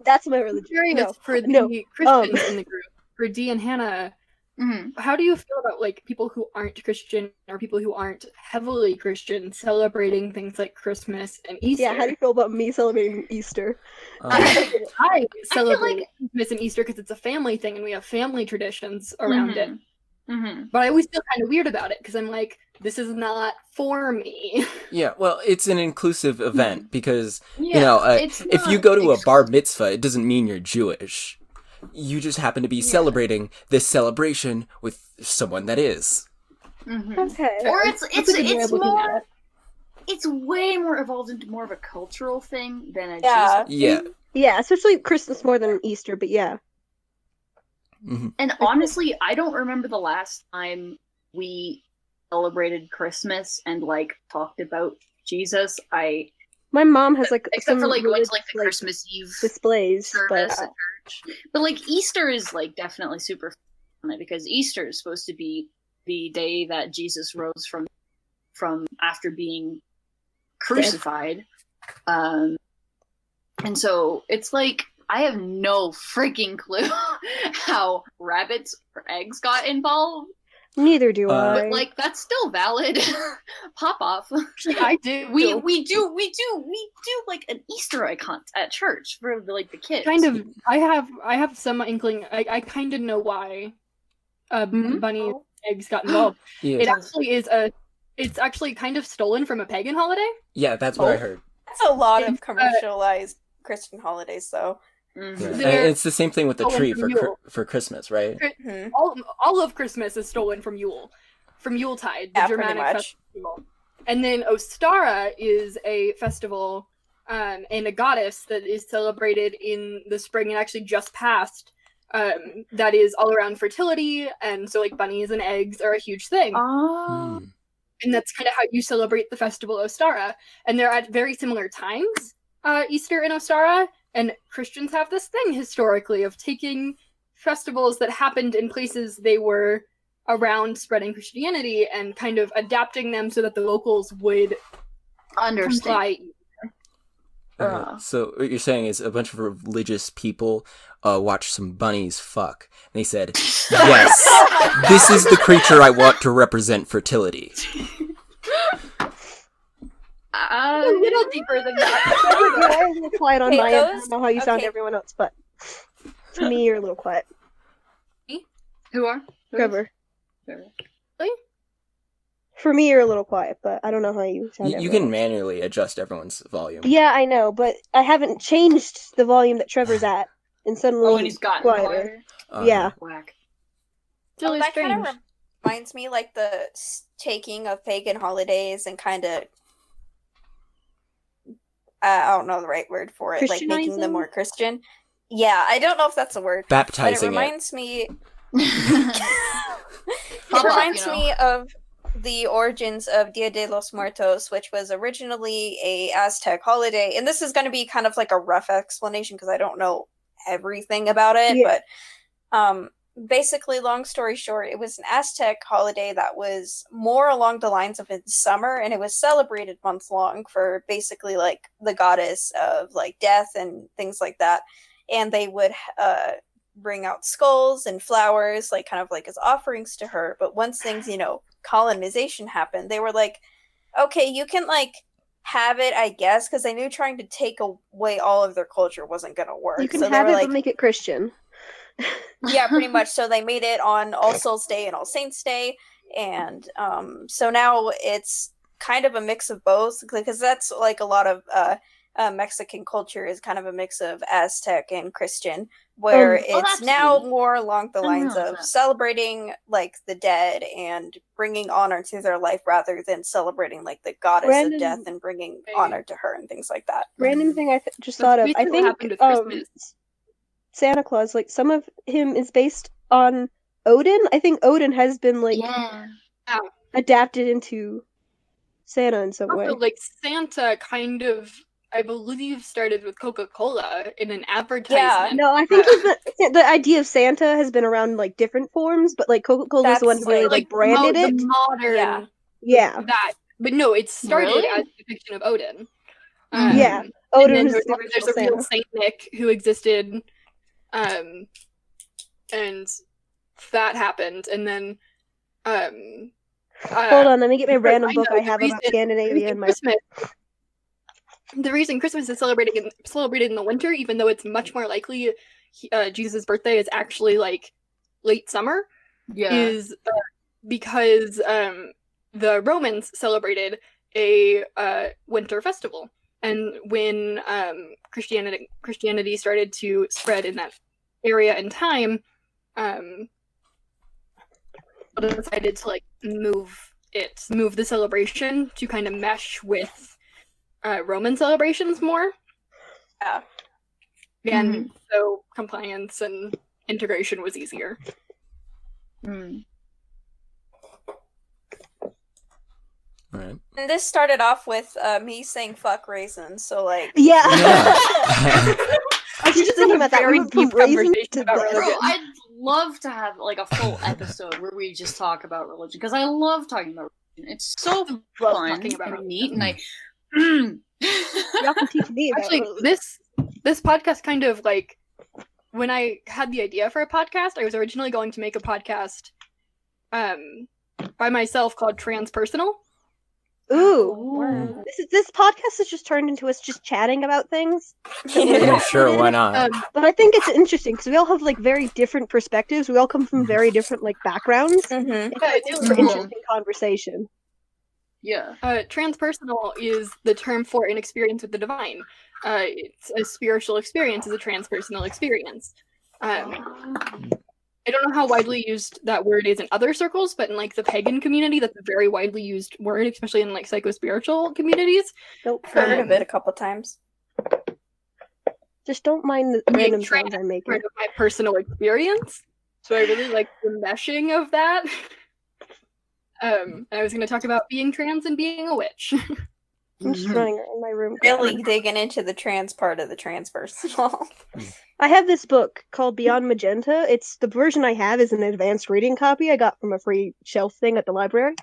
That's my religion. Curious No. for the no, Christians in the group, for Dee and Hannah, Mhm. how do you feel about like people who aren't Christian or people who aren't heavily Christian celebrating things like Christmas and Easter? Yeah, how do you feel about me celebrating Easter? I celebrate like- Christmas and Easter because it's a family thing and we have family traditions around it. Mm-hmm. But I always feel kind of weird about it because I'm like, this is not for me. Yeah, well, it's an inclusive event because, Yeah, it's if you not go to a bar exclusive. mitzvah, it doesn't mean you're Jewish. You just happen to be celebrating this celebration with someone that is. Mhm. Okay. Or That's a good way of looking at it. it's way more evolved into more of a cultural thing than a Yeah. Jesus Yeah. thing. Yeah, especially Christmas more than Easter, but yeah. Hmm. And honestly, I don't remember the last time we celebrated Christmas and like talked about Jesus. My mom has like Except some for like going to like religious, the Christmas Eve displays, but service at church. But like Easter is like definitely super fun because Easter is supposed to be the day that Jesus rose from after being crucified. And so it's like I have no freaking clue how rabbits or eggs got involved. neither do I. But like that's still valid. Pop off. I do. We do like an Easter egg hunt at church for like the kids. kind of. I have some inkling. I kind of know why bunny eggs got involved. Yeah. It's actually kind of stolen from a pagan holiday. Yeah, that's what I heard. That's a lot of commercialized Christian holidays, though. Mhm. Yeah. And They're it's the same thing with the stolen tree from Yule. for Christmas, right? Mhm. All of Christmas is stolen from Yule, from Yuletide, the Yeah, pretty Germanic much. festival. And then Ostara is a festival and a goddess that is celebrated in the spring and actually just passed. That is all around fertility, and so like bunnies and eggs are a huge thing. Oh. Hmm. And that's kind of how you celebrate the festival Ostara. And they're at very similar times, Easter and Ostara. And Christians have this thing historically of taking festivals that happened in places they were around spreading Christianity and kind of adapting them so that the locals would Understand. comply. So what you're saying is a bunch of religious people watched some bunnies fuck. And they said, yes, this is the creature I want to represent fertility. A little deeper than that. You're a little quiet on Okay, my end. I those- don't know how you sound to okay. everyone else, but to me, you're a little quiet. Who are? Trevor. Trevor. For me, you're a little quiet, but I don't know how you sound. to You everyone can manually adjust everyone's volume. else. Yeah, I know, but I haven't changed the volume that Trevor's at, and suddenly Oh, and he's gotten quieter. Yeah. Whack. Still is That kind strange. of reminds me like the taking of pagan holidays and kind of I don't know the right word for it, like making Christianizing? them more Christian. Yeah, I don't know if that's a word, but it Baptizing it. reminds me. Pop It up, reminds you know. me of the origins of Dia de los Muertos, which was originally a Aztec holiday. And this is going to be kind of like a rough explanation because I don't know everything about it. Yeah. But basically, long story short, it was an Aztec holiday that was more along the lines of in summer, and it was celebrated months long for basically like the goddess of like death and things like that. And they would bring out skulls and flowers, like kind of like as offerings to her. But once things, colonization happened, they were like, okay, you can like have it, I guess, because they knew trying to take away all of their culture wasn't going to work. You can so they have were it, like, but make it Christian. yeah, pretty much. So they made it on All Souls Day and All Saints Day. And so now it's kind of a mix of both, because that's like a lot of Mexican culture is kind of a mix of Aztec and Christian, where Oh, it's that's now neat. more along the I didn't lines realize of that. celebrating like the dead and bringing honor to their life rather than celebrating like the goddess Random- of death and bringing honor to her and things like that. Random thing I just That's thought of. I basically what think happened with Christmas. Santa Claus, like some of him is based on Odin. I think Odin has been like Yeah. adapted into Santa in some way. Also, like Santa kind of, I believe, started with Coca-Cola in an advertisement. No, I think the idea of Santa has been around like different forms, but like Coca-Cola is the one who That's, really like branded it. the modern Yeah. Yeah. that, but no, it started Really? as a depiction of Odin. Yeah. Oh, and it then was there's a real Saint Nick who existed, and that happened, and then Hold on, let me get my random book know, I have about Scandinavia in my. The reason Christmas is celebrated in the winter, even though it's much more likely Jesus' birthday is actually like late summer, is because the Romans celebrated a winter festival, and when Christianity started to spread in that area and time, decided to like move the celebration to kind of mesh with Roman celebrations more. Yeah. And so compliance and integration was easier. All right. And this started off with me saying "fuck raisins," so like, Yeah. I was just thinking about that. Very deep conversation about this. religion. I'd love to have like a full episode where we just talk about religion, because I love talking about religion. It's so fun talking about and neat, and Y'all can teach me about Actually, religion. this podcast kind of like, when I had the idea for a podcast, I was originally going to make a podcast by myself called Transpersonal. Ooh. This podcast has just turned into us just chatting about things. Yeah, sure, why not? But I think it's interesting because we all have like very different perspectives. We all come from very different like backgrounds. Mhm. It's an interesting conversation. yeah. Transpersonal is the term for an experience with the divine. It's a spiritual experience, is a transpersonal experience. I don't know how widely used that word is in other circles, but in like the pagan community, that's a very widely used word, especially in like psycho-spiritual communities. Nope. Heard of it a couple times. Just don't mind the Being random sounds I'm making. part of my personal experience. So I really like the meshing of that. I was going to talk about being trans and being a witch. I'm just running around my room. Really digging into the trans part of the transpersonal. I have this book called Beyond Magenta. It's the version I have is an advanced reading copy I got from a free shelf thing at the library.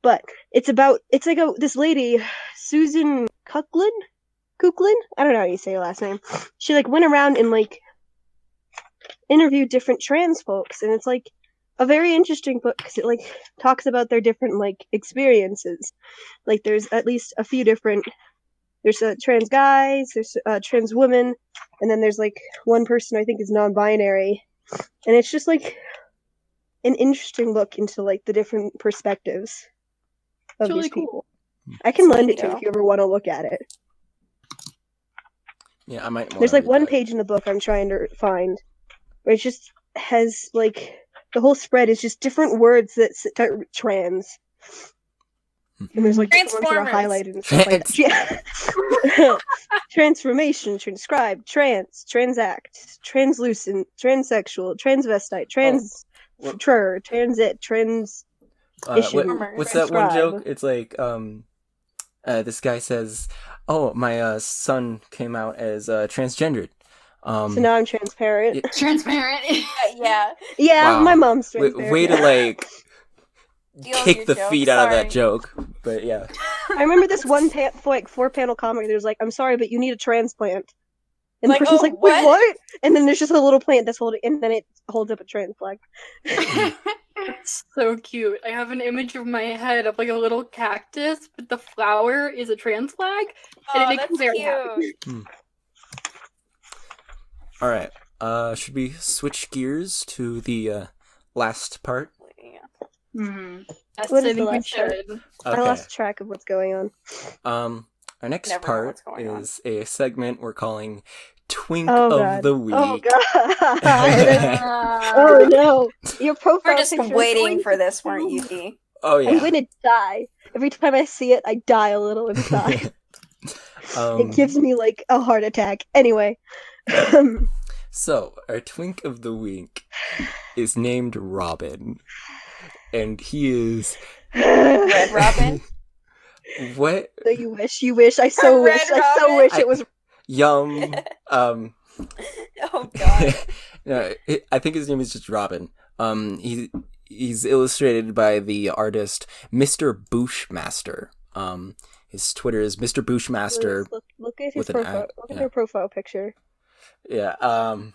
But it's like this lady, Susan Kuklin? I don't know how you say her last name. She like went around and like interviewed different trans folks, and it's like a very interesting book because it like talks about their different like experiences. Like there's at least a few different. There's trans guys, there's trans women, and then there's like one person I think is non-binary, and it's just like an interesting look into like the different perspectives of It's really these cool. people. I can lend it to you if you ever want to look at it. Yeah, I might. There's like one page in the book I'm trying to find where it just has like the whole spread is just different words that start trans. And there's like different ones that are highlighted and stuff like that. Yeah. Transformation, transcribe, transact, translucent, transsexual, transvestite, transit, trans. What's that one joke? It's like this guy says, "Oh, my son came out as transgendered." So now I'm transparent. Transparent. Yeah. Yeah, Wow. My mom's transparent. Way to like Stealing kick your the joke, feet out of sorry. that joke. But yeah. I remember this one like 4-panel comic. There's like, "I'm sorry, but you need a transplant." And Like, the person's oh, like, "Wait, what?" what?" And then there's just a little plant that's holding, and then it holds up a trans flag. It's so cute. I have an image of my head of like a little cactus, but the flower is a trans flag, and it Oh, makes that's me very happy. cute. All right. Should we switch gears to the last part? Yes, What I is the think we last part? should. I Okay. lost track of what's going on. Our next Never know part what's going on. is a segment we're calling Twink Oh of god. the Week. Oh god. Oh no. Your profile We're just picture is waiting going for this, weren't you, Dee? Oh I'm yeah. going to die. Every time I see it, I die a little inside. It gives me like a heart attack. Anyway. So, our Twink of the Week is named Robin. And he is... Red Robin? What? So you wish. I so Red wish. I so Robin? wish it was. Yum. Oh god. No, I think his name is just Robin. He's illustrated by the artist Mr. Bushmaster. His Twitter is Mr. Bushmaster. Look at his with an profile. eye. Look at Yeah. their profile picture. Yeah. I'm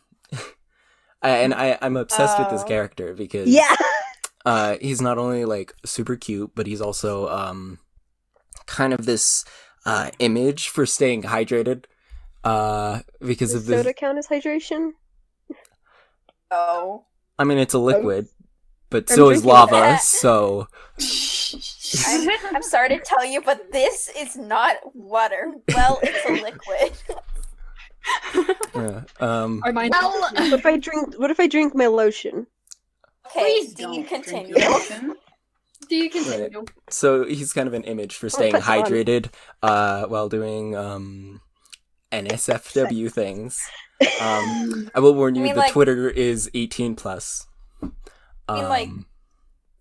obsessed with this Oh. character because Yeah. he's not only like super cute, but he's also kind of this image for staying hydrated. Because Does of this. soda count as hydration? Oh. I mean, it's a liquid, but I'm so is drinking lava. that. So I'm sorry to tell you, but this is not water. Well, it's a liquid. yeah. Our mind. What if I drink my lotion? Okay, Please do don't you drink continue? your lotion. Do you continue? So he's kind of an image for staying put on. hydrated while doing NSFW things. I will warn you, I mean, the like- Twitter is 18 plus. I mean, like-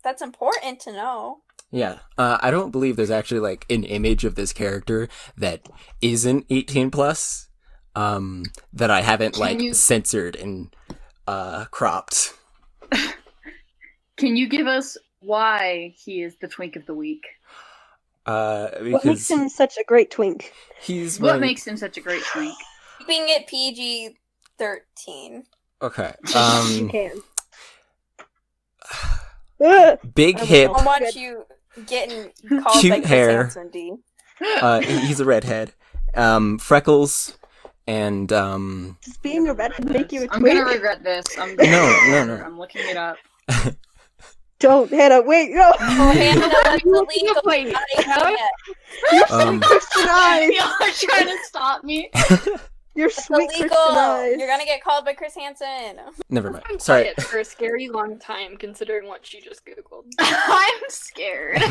That's important to know. Yeah, I don't believe there's actually like an image of this character that isn't 18 plus. That I haven't Can you- censored and cropped. Can you give us why he is the twink of the week? What makes Because him such a great twink? he's What wearing... makes him such a great twink? Keeping it PG-13. Okay. You can. Ugh. Big I don't hip. know. How much you getting called Cute like Chris hair. Hansen, D? He's a redhead. Freckles and Does being a redhead make you a I'm twink? gonna regret this. I'm No. I'm looking it up. Don't, Hannah, wait, no! Oh, Hannah, that's illegal. Wait, Not huh? yet. um, Christian eyes! Y'all are trying to stop me. Your It's sweet Christian illegal. eyes. You're gonna get called by Chris Hansen. never mind. I'm Sorry. quiet for a scary long time, considering what she just googled. I'm scared.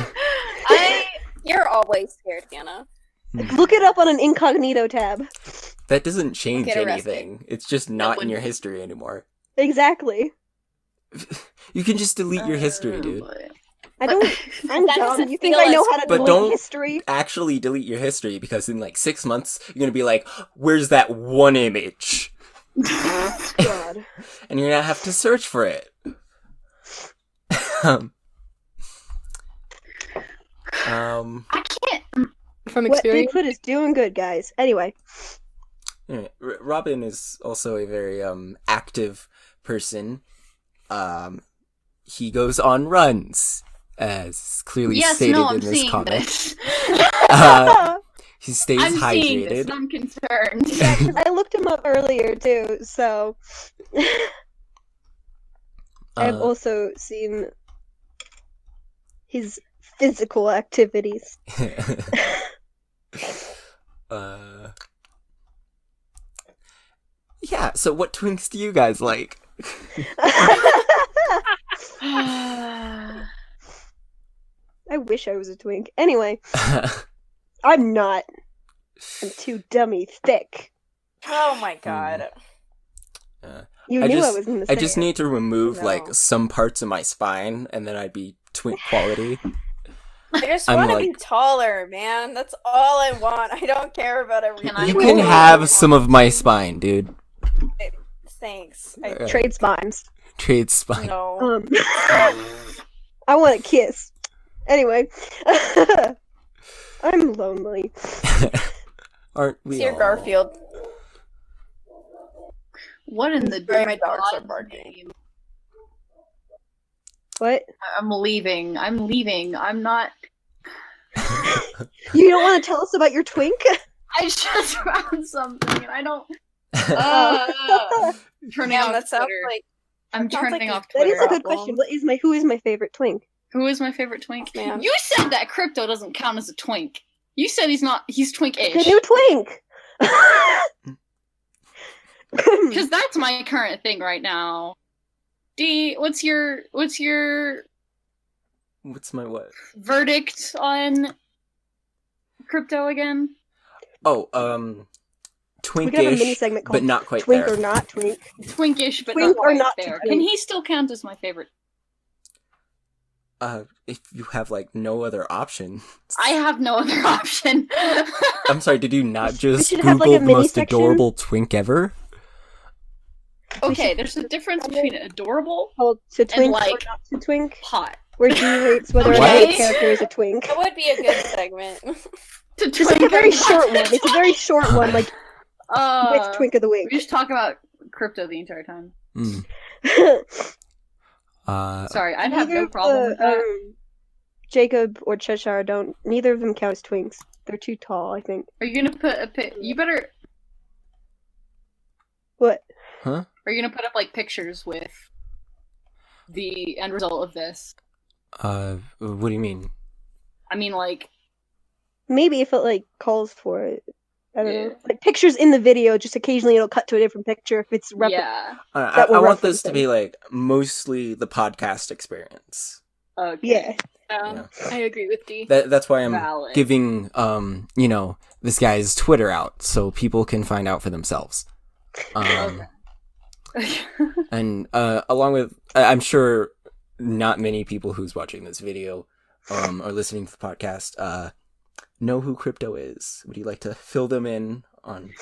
You're always scared, Hannah. Look it up on an incognito tab. That doesn't change Get arrested. anything. It's just not in wouldn't. your history anymore. Exactly. You can just delete your history, dude. I don't. I'm That dumb. doesn't You think feel I know as how to But delete don't- history? Actually delete your history because in like 6 months you're gonna be like, where's that one image? God. And you're gonna have to search for it. um, I can't. From What experience, Bigfoot is doing good, guys. Anyway. anyway, Robin is also a very active person. He goes on runs, as clearly Yes, stated no, I'm in this seeing comic. this. He stays I'm seeing hydrated. this. And I'm concerned. Yeah, 'cause I looked him up earlier too, so I've Uh, also seen his physical activities. Yeah, so what twinks do you guys like? I wish I was a twink. Anyway, I'm not. I'm too dummy thick. Oh my god. You I knew just- I was going to say I just it. need to remove No. like some parts of my spine, and then I'd be twink quality. I just I'm want to like- be taller, man. That's all I want. I don't care about everything. Can I You move can on? have some of my spine, dude. Thanks. Trade spines. Trade spine. No. I want a kiss. Anyway, I'm lonely. Aren't we? It's your all? Garfield. What in the Sorry, my dogs are God's barking. name? What? I'm leaving. I'm not. You don't want to tell us about your twink? I just found something and I don't. Turning Damn, off that sounds Twitter. like I'm sounds turning like off That Twitter. is a good problem. question. Who is my favorite twink? Who is my favorite twink? Man. You said that Crypto doesn't count as a twink. You said he's The twink-ish. new twink. Because that's my current thing right now. D, what's your What's my what? verdict on Crypto again? Oh, We could have a mini twinkish, segment called but not quite Twink there. or Not Twink. Twinkish, but Twink not or quite not there. twink? Can he still count as my favorite? If you have like no other option. I have no other option. I'm sorry, did you not just should Google have, like, a the mini most section. adorable twink ever? Okay, there's a difference between adorable, Called To Twink or like- Not To Twink, hot. where D rates whether or not Okay. a character is a twink. that would be a good segment. To Just like a very short one. It's a very short one, like with Twink of the Week. We just talk about crypto the entire time. Sorry, I'd have no problem with that. Jacob or Cheshire don't. Neither of them count as twinks. They're too tall, I think. Are you gonna put you better. What? Huh? Are you gonna put up like pictures with the end result of this? What do you mean? I mean, like, maybe if it like calls for it. I don't know. Like pictures in the video, just occasionally it'll cut to a different picture if it's I want this to be like mostly the podcast experience. Okay. Yeah. I agree with D. That's why I'm giving this guy's Twitter out so people can find out for themselves. And along with, I'm sure not many people who's watching this video or listening to the podcast know who Crypto is. Would you like to fill them in on?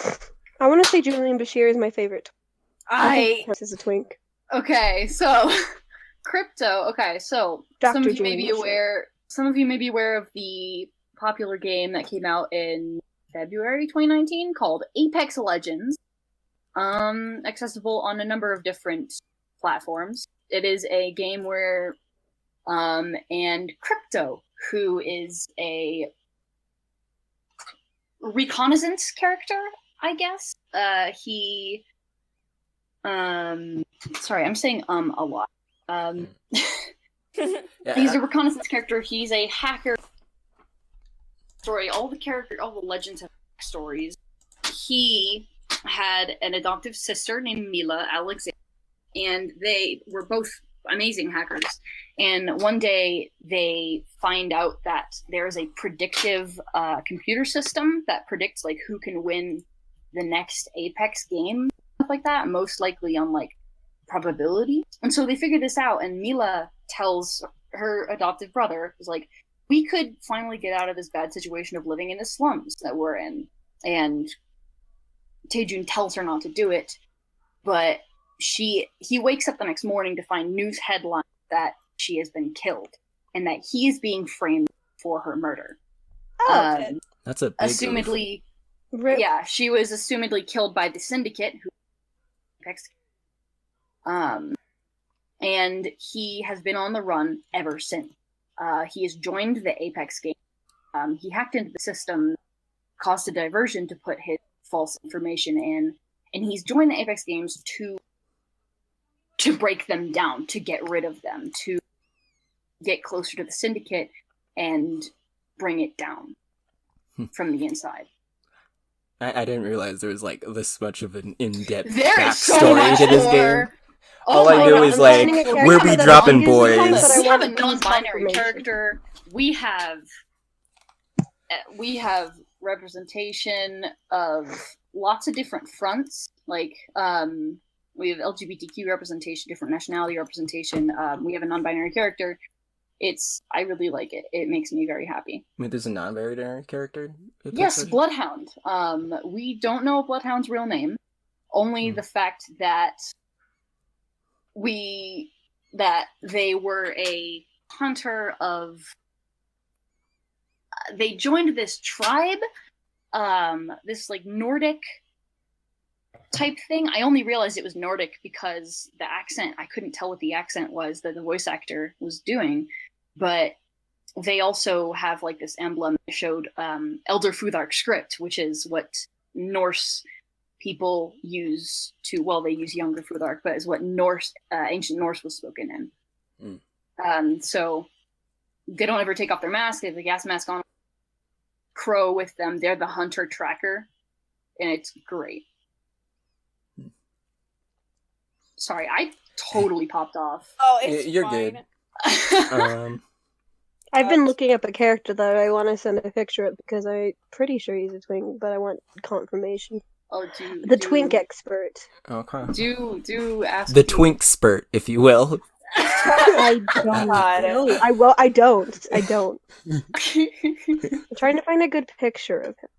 I want to say Julian Bashir is my favorite. This is a twink. Okay, so Crypto. Okay, so Dr. some of you may be aware. Some of you may be aware of the popular game that came out in February 2019 called Apex Legends. Accessible on a number of different platforms. It is a game where, and Crypto, who is a reconnaissance character, I guess. Sorry, I'm saying a lot. He's a reconnaissance character. He's a hacker. All the legends have stories. He had an adoptive sister named Mila Alexander, and they were both amazing hackers. And one day they find out that there's a predictive computer system that predicts like who can win the next Apex game, stuff like that, most likely on like probability. And so they figure this out, and Mila tells her adoptive brother, is like, we could finally get out of this bad situation of living in the slums that we're in. And Taejun tells her not to do it, but he wakes up the next morning to find news headlines that she has been killed and that he is being framed for her murder. Okay. That's a big assumedly, she was assumedly killed by the Syndicate, and he has been on the run ever since. He has joined the Apex game. He hacked into the system, caused a diversion to put his false information in, and he's joined the Apex games to break them down, to get rid of them, to get closer to the Syndicate and bring it down from the inside. I didn't realize there was like this much of an in-depth backstory to this game. All I know is like, where we dropping boys? We have a non-binary character. We have representation of lots of different fronts. Like, we have LGBTQ representation, different nationality representation. We have a non-binary character. I really like it. It makes me very happy. Wait, there's a non-binary character? Yes, Bloodhound. We don't know Bloodhound's real name. Only the fact that they were a hunter of... They joined this tribe, this like Nordic type thing. I only realized it was Nordic because the accent, I couldn't tell what the accent was that the voice actor was doing, but they also have like this emblem that showed Elder Futhark script, which is what Norse people use they use Younger Futhark, but is what ancient Norse was spoken in. So they don't ever take off their mask, they have the gas mask on, crow with them, they're the hunter tracker, and it's great. Sorry, I totally popped off. Oh, you're good. I've been looking up a character that I want to send a picture of because I'm pretty sure he's a twink, but I want confirmation. Oh, twink expert. Okay. Do ask the twink spurt, if you will. I don't. I don't. I'm trying to find a good picture of him.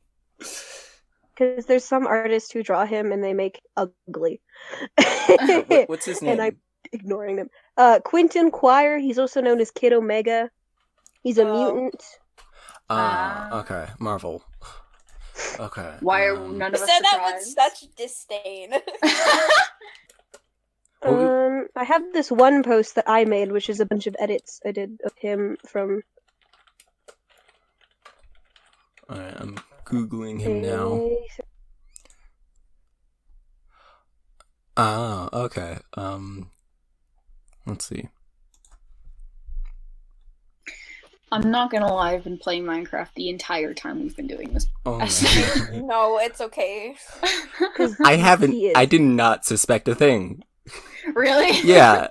Because there's some artists who draw him and they make ugly. What's his name? And I'm ignoring them. Quentin Quire, he's also known as Kid Omega. He's a mutant. Okay, Marvel. Okay. Why are none of You us said that with surprised? such disdain. I have this one post that I made, which is a bunch of edits I did of him from. Alright, I'm googling him now. Okay. Let's see. I'm not gonna lie, I've been playing Minecraft the entire time we've been doing this. Oh my God. No, it's okay. I haven't. He is. I did not suspect a thing. Really? Yeah.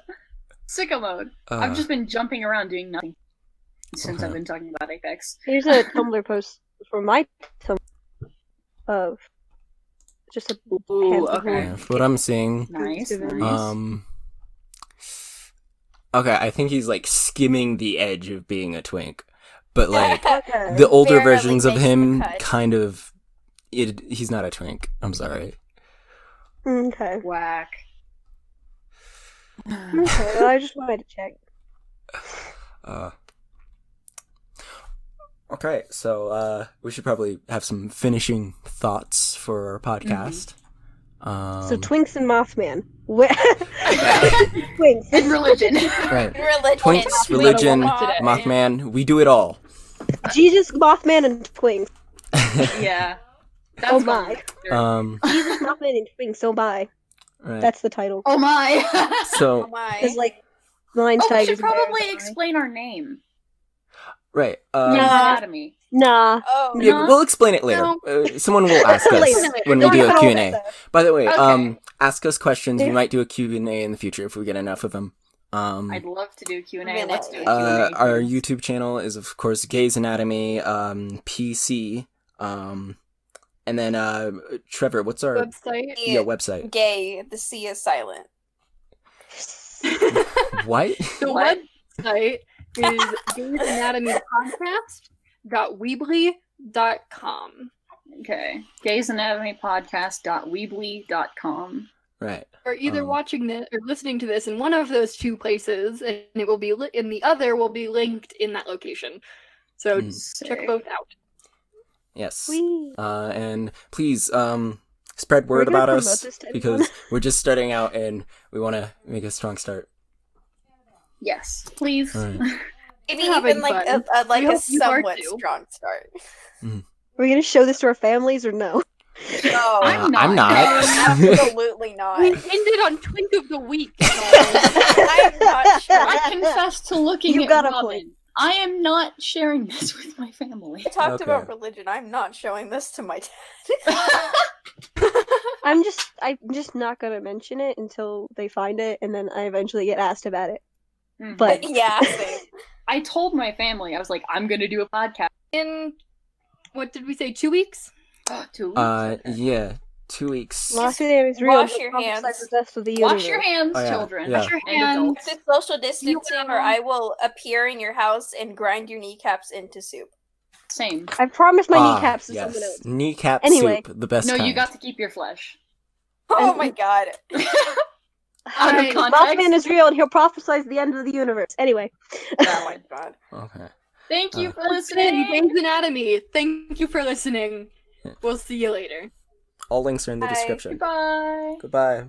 Sicko mode. I've just been jumping around doing nothing since I've been talking about Apex. Here's a Tumblr post for my Tumblr of just a Ooh, handful okay. Yeah, what I'm seeing. Nice, Nice. nice. Okay, I think he's like skimming the edge of being a twink, but like Okay. the older Barely versions of makes the him cut. kind of. He's not a twink. I'm sorry. Okay. Whack. Okay, well, I just wanted to check. Okay, so we should probably have some finishing thoughts for our podcast. So Twinks and Mothman. Twinks. In religion. Right. Religion. Twinks, We religion, don't want today. Mothman, we do it all. Jesus, Mothman, and Twinks. Yeah. That's Oh fine. my. Jesus, Mothman, and Twinks. Oh my. Right. That's the title. Oh my. Oh So, my. Because like, lions, Oh, we tigers, should probably bears, explain our name. right. Nah. Anatomy. Nah. Oh, Yeah, No. we'll explain it later. Someone will ask us Later. when we Don't do a put all Q&A. that stuff. By the way, Okay. ask us questions. We Yeah. might do a Q&A in the future if we get enough of them. I'd love to do Q&A. Minute. Let's do a Q&A. Our please. YouTube channel is of course Gays Anatomy PC. And then Trevor, what's our Website. website? Gay. The C is silent. What? The What? website is gaysanatomy.weebly.com. Okay. Gaysanatomy.podcast.weebly.com. Right. Or either Um, watching this or listening to this in one of those two places, and it will be in the other will be linked in that location. So check Sick. both out. Yes. Whee. And please spread We're word gonna about promote us this to because everyone. we're just starting out and we want to make a strong start. Yes, please. Alright. Maybe Having even like fun. a We hope you are somewhat too. strong start. Are we gonna show this to our families or no? No, I'm not. absolutely not. We ended on Twink of the Week. I'm not sure. I confess to looking You at got a Robin. point. I am not sharing this with my family. We talked Okay. about religion. I'm not showing this to my dad. I'm just not gonna mention it until they find it, and then I eventually get asked about it. Mhm. But Yeah, same. I told my family, I was like, I'm gonna do a podcast. In what did we say? 2 weeks? 2 weeks. Yeah, 2 weeks. Lost it is real. Wash your hands. Wash your hands, Oh, yeah. children. Yeah. Wash your And hands. adults. Practice social distancing, or I will appear in your house and grind your kneecaps into soup. Same. I promised my Ah, kneecaps to yes. someone else. Kneecap Anyway. soup, the best No, kind. you got to keep your flesh. Oh And- my god. Out of Hi, context. Mothman is real, and he'll prophesize the end of the universe. Anyway, Oh my god. Okay. Thank you for That's it, listening. Games Anatomy. Thank you for listening. We'll see you later. All links are in the Bye. description. Goodbye. Goodbye.